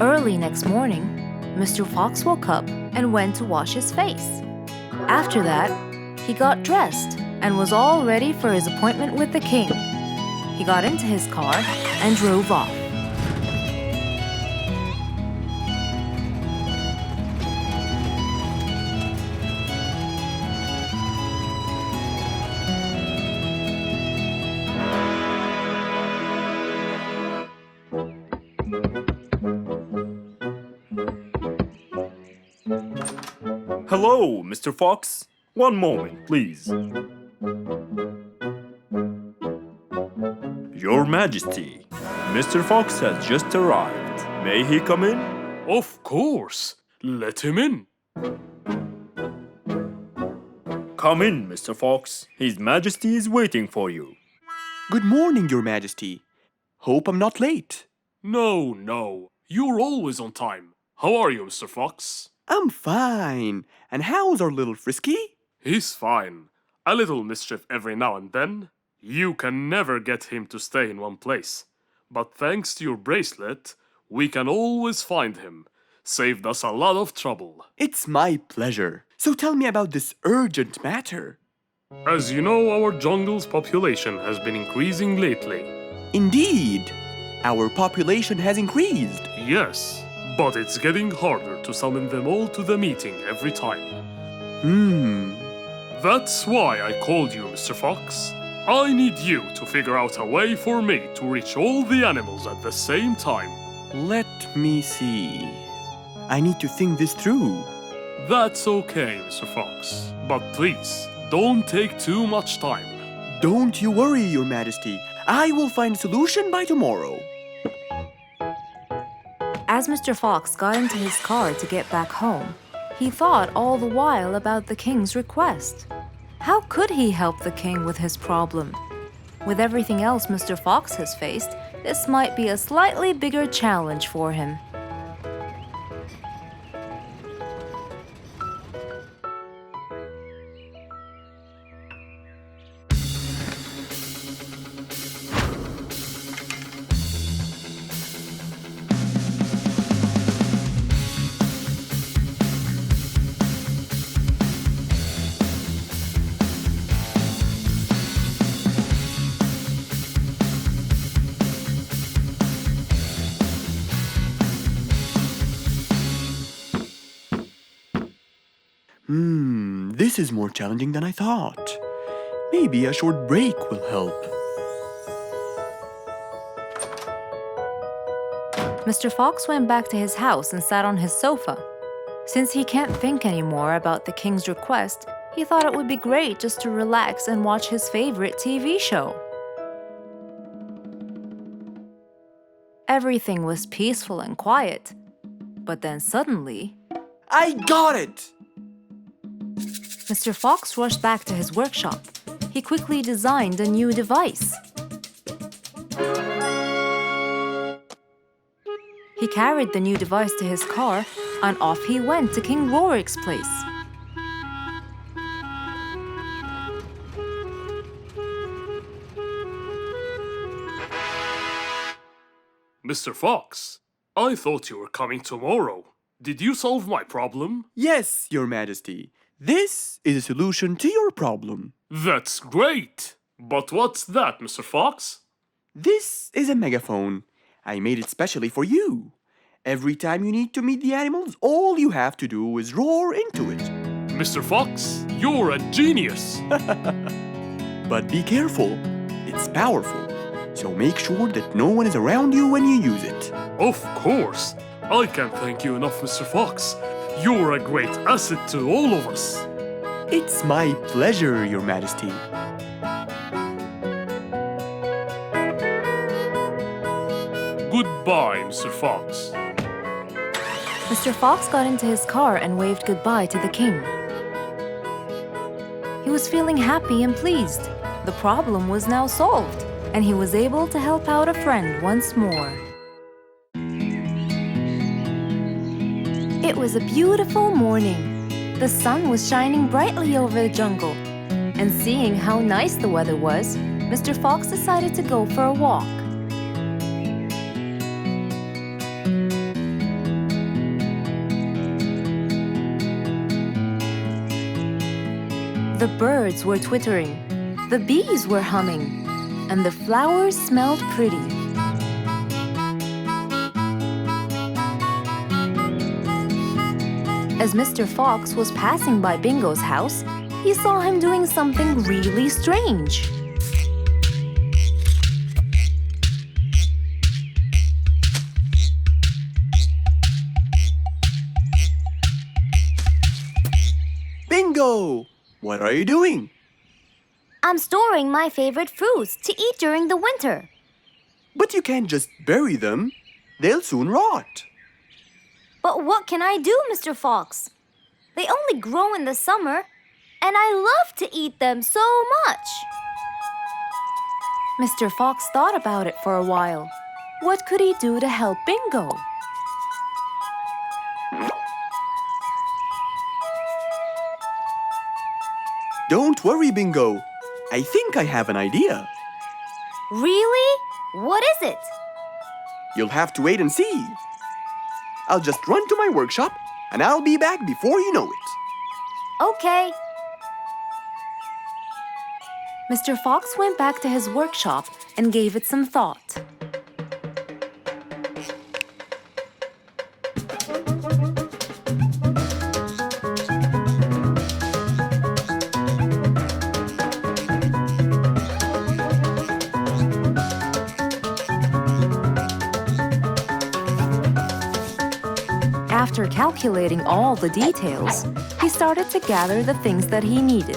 Speaker 1: Early next morning, Mr. Fox woke up and went to wash his face. After that, he got dressed and was all ready for his appointment with the king. He got into his car and drove off.
Speaker 8: Hello, Mr. Fox. One moment, please. Your Majesty, Mr. Fox has just arrived. May he come in?
Speaker 3: Of course. Let him in.
Speaker 8: Come in, Mr. Fox. His Majesty is waiting for you.
Speaker 2: Good morning, Your Majesty. Hope I'm not late.
Speaker 3: No. You're always on time. How are you, Mr. Fox?
Speaker 2: I'm fine. And how's our little Frisky?
Speaker 3: He's fine. A little mischief every now and then. You can never get him to stay in one place. But thanks to your bracelet, we can always find him. Saved us a lot of trouble.
Speaker 2: It's my pleasure. So tell me about this urgent matter.
Speaker 3: As you know, our jungle's population has been increasing lately.
Speaker 2: Indeed, our population has increased.
Speaker 3: Yes, but it's getting harder to summon them all to the meeting every time. That's why I called you, Mr. Fox. I need you to figure out a way for me to reach all the animals at the same time.
Speaker 2: Let me see. I need to think this through.
Speaker 3: That's okay, Mr. Fox. But please, don't take too much time.
Speaker 2: Don't you worry, Your Majesty. I will find a solution by tomorrow.
Speaker 1: As Mr. Fox got into his car to get back home, he thought all the while about the king's request. How could he help the king with his problem? With everything else Mr. Fox has faced, this might be a slightly bigger challenge for him.
Speaker 2: This is more challenging than I thought. Maybe a short break will help.
Speaker 1: Mr. Fox went back to his house and sat on his sofa. Since he can't think anymore about the king's request, he thought it would be great just to relax and watch his favorite TV show. Everything was peaceful and quiet. But then suddenly,
Speaker 2: I got it!
Speaker 1: Mr. Fox rushed back to his workshop. He quickly designed a new device. He carried the new device to his car, and off he went to King Rorik's place.
Speaker 3: Mr. Fox, I thought you were coming tomorrow. Did you solve my problem?
Speaker 2: Yes, Your Majesty. This is a solution to your problem.
Speaker 3: That's great! But what's that, Mr. Fox?
Speaker 2: This is a megaphone. I made it specially for you. Every time you need to meet the animals, all you have to do is roar into it.
Speaker 3: Mr. Fox, you're a genius!
Speaker 2: But be careful. It's powerful. So make sure that no one is around you when you use it.
Speaker 3: Of course. I can't thank you enough, Mr. Fox. You're a great asset to all of us.
Speaker 2: It's my pleasure, Your Majesty.
Speaker 3: Goodbye, Mr. Fox.
Speaker 1: Mr. Fox got into his car and waved goodbye to the king. He was feeling happy and pleased. The problem was now solved, and he was able to help out a friend once more. It was a beautiful morning. The sun was shining brightly over the jungle. And seeing how nice the weather was, Mr. Fox decided to go for a walk. The birds were twittering, the bees were humming, and the flowers smelled pretty. As Mr. Fox was passing by Bingo's house, he saw him doing something really strange.
Speaker 2: Bingo! What are you doing?
Speaker 4: I'm storing my favorite fruits to eat during the winter.
Speaker 2: But you can't just bury them. They'll soon rot.
Speaker 4: But what can I do, Mr. Fox? They only grow in the summer, and I love to eat them so much.
Speaker 1: Mr. Fox thought about it for a while. What could he do to help Bingo?
Speaker 2: Don't worry, Bingo. I think I have an idea.
Speaker 4: Really? What is it?
Speaker 2: You'll have to wait and see. I'll just run to my workshop, and I'll be back before you know it.
Speaker 4: Okay.
Speaker 1: Mr. Fox went back to his workshop and gave it some thought. After calculating all the details, he started to gather the things that he needed.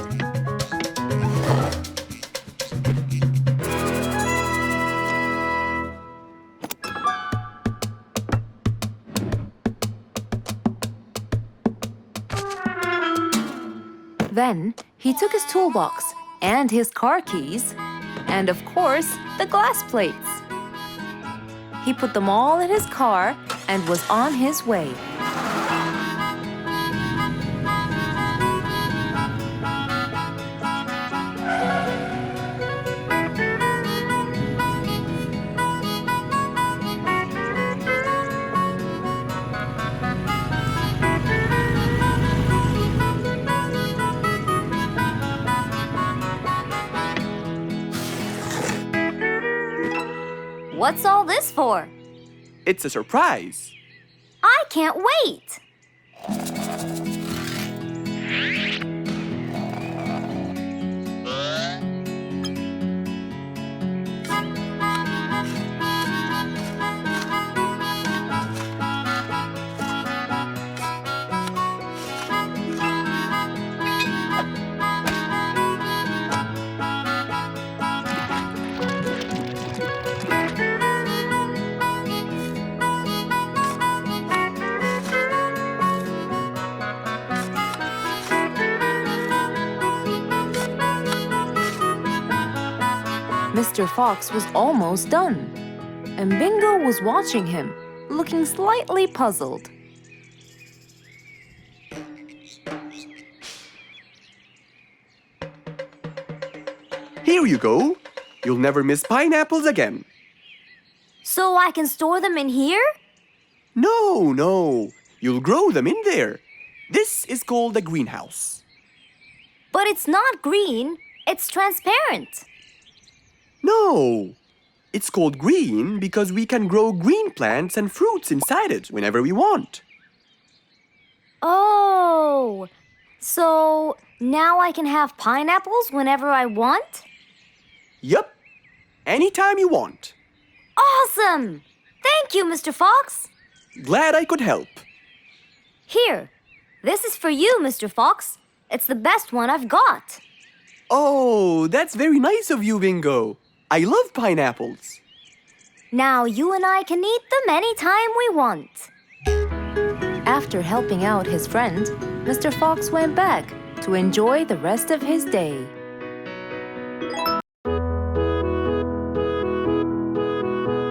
Speaker 1: Then he took his toolbox and his car keys, and of course, the glass plates. He put them all in his car and was on his way.
Speaker 4: What's all this for?
Speaker 2: It's a surprise.
Speaker 4: I can't wait!
Speaker 1: Mr. Fox was almost done, and Bingo was watching him, looking slightly puzzled.
Speaker 2: Here you go. You'll never miss pineapples again.
Speaker 4: So I can store them in here?
Speaker 2: No. You'll grow them in there. This is called a greenhouse.
Speaker 4: But it's not green, it's transparent.
Speaker 2: No. It's called green because we can grow green plants and fruits inside it whenever we want.
Speaker 4: Oh, so now I can have pineapples whenever I want?
Speaker 2: Yup. anytime you want.
Speaker 4: Awesome! Thank you, Mr. Fox.
Speaker 2: Glad I could help.
Speaker 4: Here, this is for you, Mr. Fox. It's the best one I've got.
Speaker 2: Oh, that's very nice of you, Bingo. I love pineapples.
Speaker 4: Now you and I can eat them anytime we want.
Speaker 1: After helping out his friend, Mr. Fox went back to enjoy the rest of his day.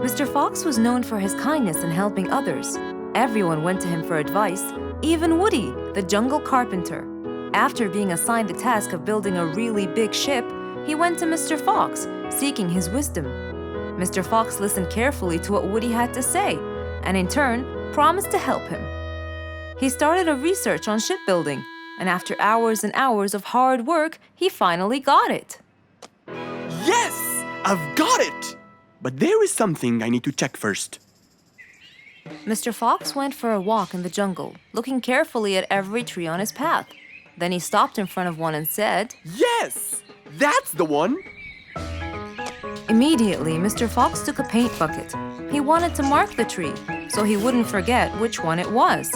Speaker 1: Mr. Fox was known for his kindness in helping others. Everyone went to him for advice, even Woody, the jungle carpenter. After being assigned the task of building a really big ship, he went to Mr. Fox, seeking his wisdom. Mr. Fox listened carefully to what Woody had to say, and in turn, promised to help him. He started a research on shipbuilding, and after hours and hours of hard work, he finally got it.
Speaker 2: Yes! I've got it! But there is something I need to check first.
Speaker 1: Mr. Fox went for a walk in the jungle, looking carefully at every tree on his path. Then he stopped in front of one and said,
Speaker 2: Yes! That's the one!
Speaker 1: Immediately, Mr. Fox took a paint bucket. He wanted to mark the tree, so he wouldn't forget which one it was.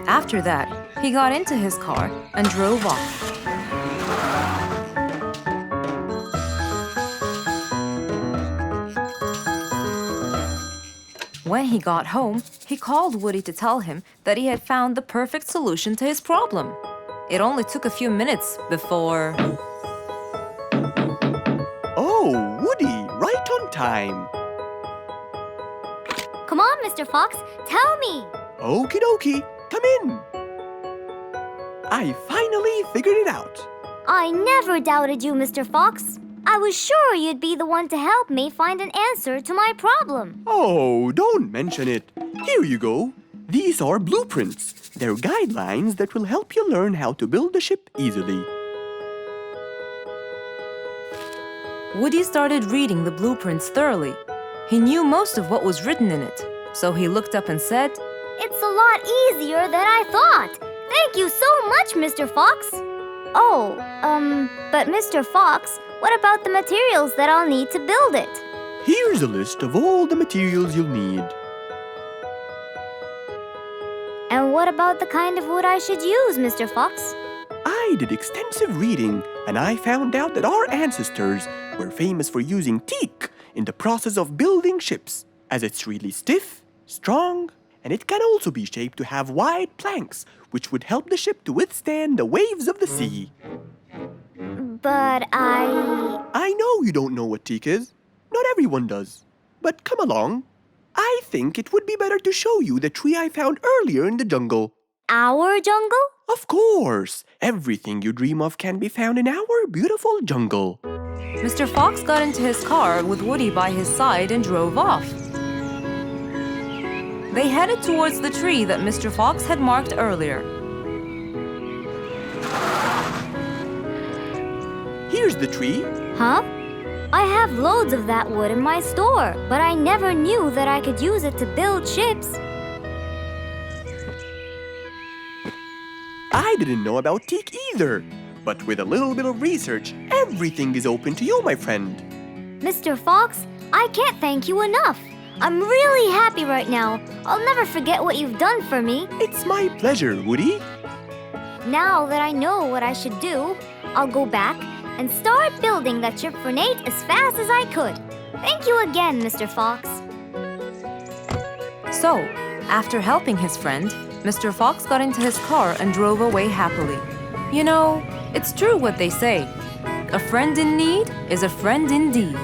Speaker 1: After that, he got into his car and drove off. When he got home, he called Woody to tell him that he had found the perfect solution to his problem. It only took a few minutes before...
Speaker 2: Oh, Woody, right on time.
Speaker 4: Come on, Mr. Fox, tell me.
Speaker 2: Okie dokie, come in. I finally figured it out.
Speaker 4: I never doubted you, Mr. Fox. I was sure you'd be the one to help me find an answer to my problem.
Speaker 2: Oh, don't mention it. Here you go. These are blueprints. They're guidelines that will help you learn how to build a ship easily.
Speaker 1: Woody started reading the blueprints thoroughly. He knew most of what was written in it, so he looked up and said,
Speaker 4: It's a lot easier than I thought. Thank you so much, Mr. Fox. Oh, but Mr. Fox, what about the materials that I'll need to build it?
Speaker 2: Here's a list of all the materials you'll need.
Speaker 4: And what about the kind of wood I should use, Mr. Fox?
Speaker 2: I did extensive reading, and I found out that our ancestors were famous for using teak in the process of building ships, as it's really stiff, strong, and it can also be shaped to have wide planks, which would help the ship to withstand the waves of the sea.
Speaker 4: But
Speaker 2: I know you don't know what teak is. Not everyone does. But come along. I think it would be better to show you the tree I found earlier in the jungle.
Speaker 4: Our jungle?
Speaker 2: Of course! Everything you dream of can be found in our beautiful jungle.
Speaker 1: Mr. Fox got into his car with Woody by his side and drove off. They headed towards the tree that Mr. Fox had marked earlier.
Speaker 2: Here's the tree.
Speaker 4: Huh? I have loads of that wood in my store, but I never knew that I could use it to build ships.
Speaker 2: I didn't know about teak either. But with a little bit of research, everything is open to you, my friend.
Speaker 4: Mr. Fox, I can't thank you enough. I'm really happy right now. I'll never forget what you've done for me.
Speaker 2: It's my pleasure, Woody.
Speaker 4: Now that I know what I should do, I'll go back and start building that ship for Nate as fast as I could. Thank you again, Mr. Fox.
Speaker 1: So, after helping his friend, Mr. Fox got into his car and drove away happily. You know, it's true what they say. A friend in need is a friend indeed.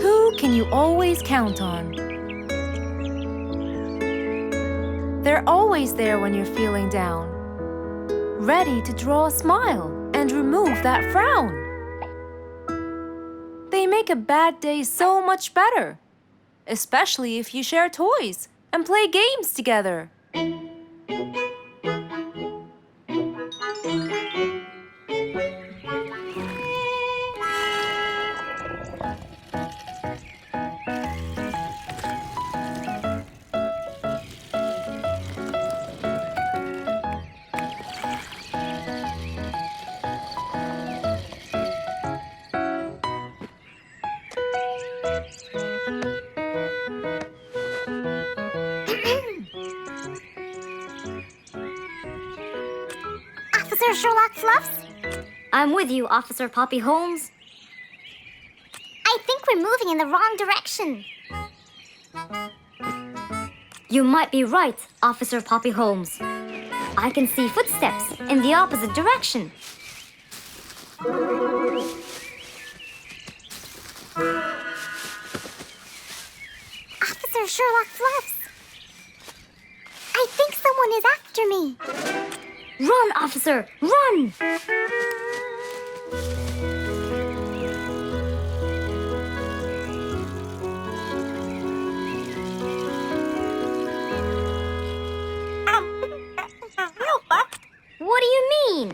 Speaker 1: Who can you always count on? They're always there when you're feeling down, ready to draw a smile and remove that frown. They make a bad day so much better, especially if you share toys and play games together.
Speaker 4: Officer Sherlock Fluffs?
Speaker 9: I'm with you, Officer Poppy Holmes.
Speaker 4: I think we're moving in the wrong direction.
Speaker 9: You might be right, Officer Poppy Holmes. I can see footsteps in the opposite direction.
Speaker 4: Officer Sherlock Fluffs. I think someone is after me.
Speaker 9: Run, officer, run! What do you mean?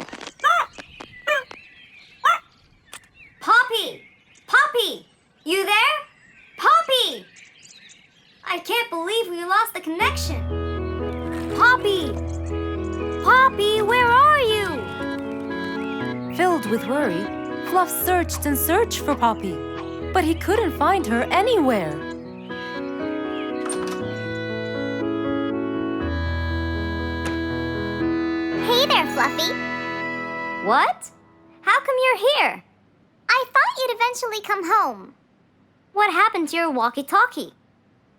Speaker 9: Poppy! Poppy! You there? Poppy! I can't believe we lost the connection. Poppy! Poppy, where are you?
Speaker 1: Filled with worry, Fluff searched and searched for Poppy, but he couldn't find her anywhere.
Speaker 4: Hey there, Fluffy.
Speaker 9: What? How come you're here?
Speaker 4: I thought you'd eventually come home.
Speaker 9: What happened to your walkie-talkie?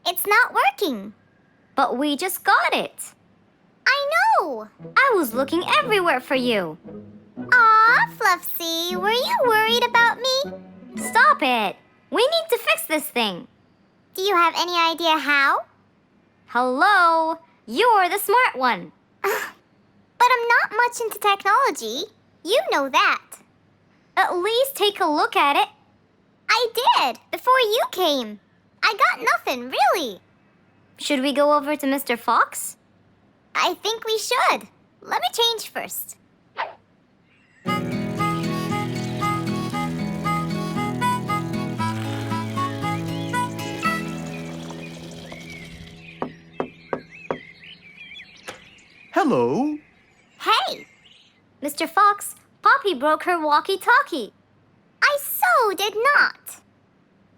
Speaker 4: It's not working.
Speaker 9: But we just got it.
Speaker 4: I know.
Speaker 9: I was looking everywhere for you.
Speaker 4: Aw, Fluffsy, were you worried about me?
Speaker 9: Stop it. We need to fix this thing.
Speaker 4: Do you have any idea how?
Speaker 9: Hello? You're the smart one.
Speaker 4: But I'm not much into technology. You know that.
Speaker 9: At least take a look at it.
Speaker 4: I did, before you came. I got nothing, really.
Speaker 9: Should we go over to Mr. Fox?
Speaker 4: I think we should. Let me change first.
Speaker 2: Hello.
Speaker 4: Hey,
Speaker 9: Mr. Fox, Poppy broke her walkie-talkie.
Speaker 4: I so did not.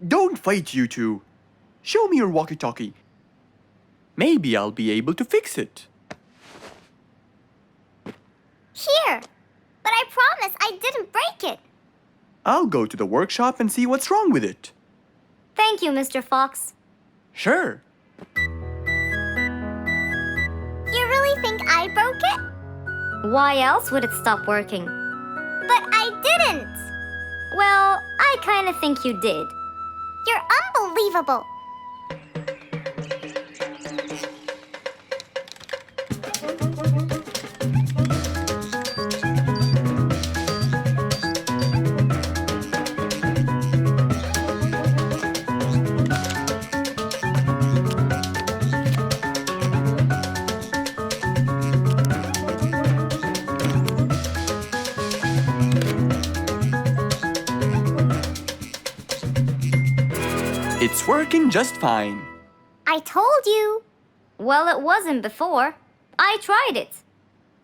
Speaker 2: Don't fight, you two. Show me your walkie-talkie. Maybe I'll be able to fix it.
Speaker 4: Here, but I promise I didn't break it.
Speaker 2: I'll go to the workshop and see what's wrong with it.
Speaker 9: Thank you, Mr. Fox.
Speaker 2: Sure.
Speaker 4: You really think I broke it?
Speaker 9: Why else would it stop working?
Speaker 4: But I didn't.
Speaker 9: Well, I kind of think you did.
Speaker 4: You're unbelievable.
Speaker 2: It's working just fine.
Speaker 4: I told you.
Speaker 9: Well, it wasn't before. I tried it.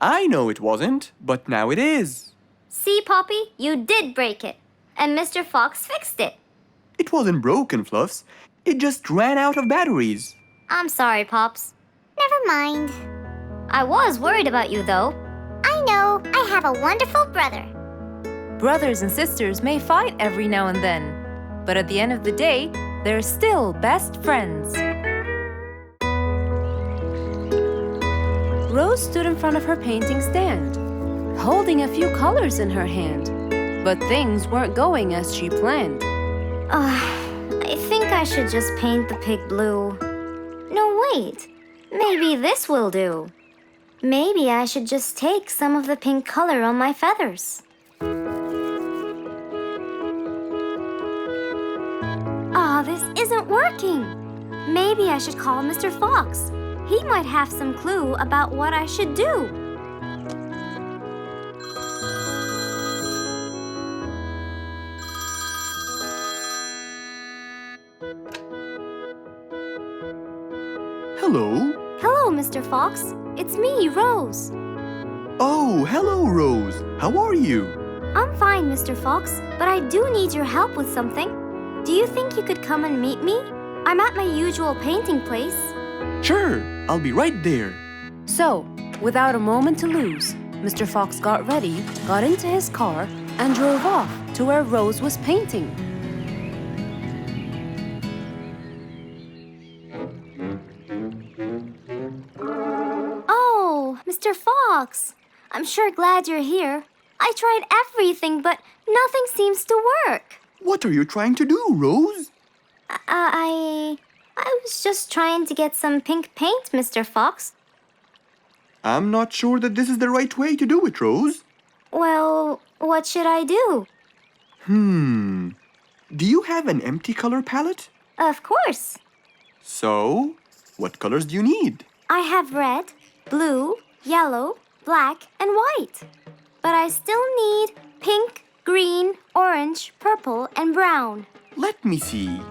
Speaker 2: I know it wasn't, but now it is.
Speaker 9: See, Poppy, you did break it. And Mr. Fox fixed it.
Speaker 2: It wasn't broken, Fluffs. It just ran out of batteries.
Speaker 9: I'm sorry, Pops.
Speaker 4: Never mind.
Speaker 9: I was worried about you, though.
Speaker 4: I know. I have a wonderful brother.
Speaker 1: Brothers and sisters may fight every now and then, but at the end of the day, they're still best friends. Rose stood in front of her painting stand, holding a few colors in her hand. But things weren't going as she planned.
Speaker 9: I think I should just paint the pig blue. No, wait. Maybe this will do. Maybe I should just take some of the pink color on my feathers. This isn't working. Maybe I should call Mr. Fox. He might have some clue about what I should do.
Speaker 2: Hello?
Speaker 9: Hello, Mr. Fox. It's me, Rose.
Speaker 2: Oh, hello, Rose. How are you?
Speaker 9: I'm fine, Mr. Fox, but I do need your help with something. Do you think you could come and meet me? I'm at my usual painting place.
Speaker 2: Sure, I'll be right there.
Speaker 5: So, without a moment to lose, Mr. Fox got ready, got into his car, and drove off to where Rose was painting.
Speaker 9: Oh, Mr. Fox. I'm sure glad you're here. I tried everything, but nothing seems to work.
Speaker 2: What are you trying to do, Rose?
Speaker 9: I was just trying to get some pink paint, Mr. Fox.
Speaker 2: I'm not sure that this is the right way to do it, Rose.
Speaker 9: Well, what should I do?
Speaker 2: Do you have an empty color palette?
Speaker 9: Of course.
Speaker 2: So, what colors do you need?
Speaker 9: I have red, blue, yellow, black, and white. But I still need pink, green, orange, purple, and brown.
Speaker 2: Let me see.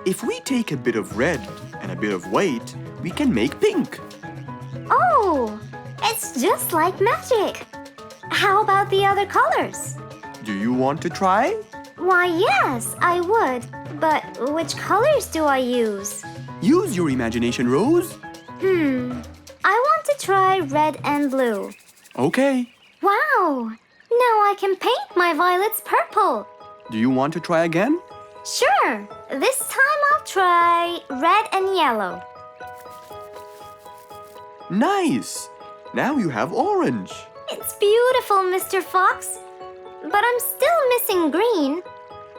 Speaker 2: If we take a bit of red and a bit of white, we can make pink.
Speaker 9: Oh, it's just like magic. How about the other colors?
Speaker 2: Do you want to try?
Speaker 9: Why, yes, I would. But which colors do I use?
Speaker 2: Use your imagination, Rose.
Speaker 9: I want to try red and blue.
Speaker 2: Okay.
Speaker 9: Wow! Now I can paint my violets purple.
Speaker 2: Do you want to try again?
Speaker 9: Sure. This time I'll try red and yellow.
Speaker 2: Nice! Now you have orange.
Speaker 9: It's beautiful, Mr. Fox. But I'm still missing green.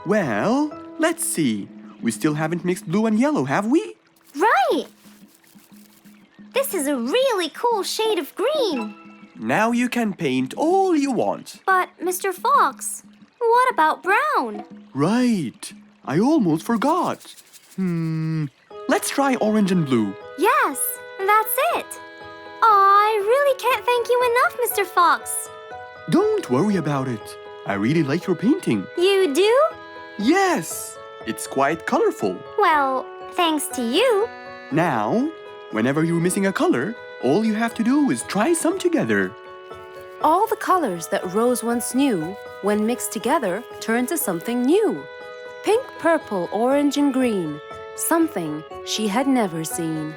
Speaker 2: Well, let's see. We still haven't mixed blue and yellow, have we?
Speaker 9: Right! This is a really cool shade of green.
Speaker 2: Now you can paint all you want.
Speaker 9: But, Mr. Fox, what about brown?
Speaker 2: Right. I almost forgot. Let's try orange and blue.
Speaker 9: Yes, that's it. I really can't thank you enough, Mr. Fox.
Speaker 2: Don't worry about it. I really like your painting.
Speaker 9: You do?
Speaker 2: Yes! It's quite colorful.
Speaker 9: Well, thanks to you.
Speaker 2: Now, whenever you're missing a color, all you have to do is try some together.
Speaker 5: All the colors that Rose once knew, when mixed together, turned to something new. Pink, purple, orange, and green. Something she had never seen.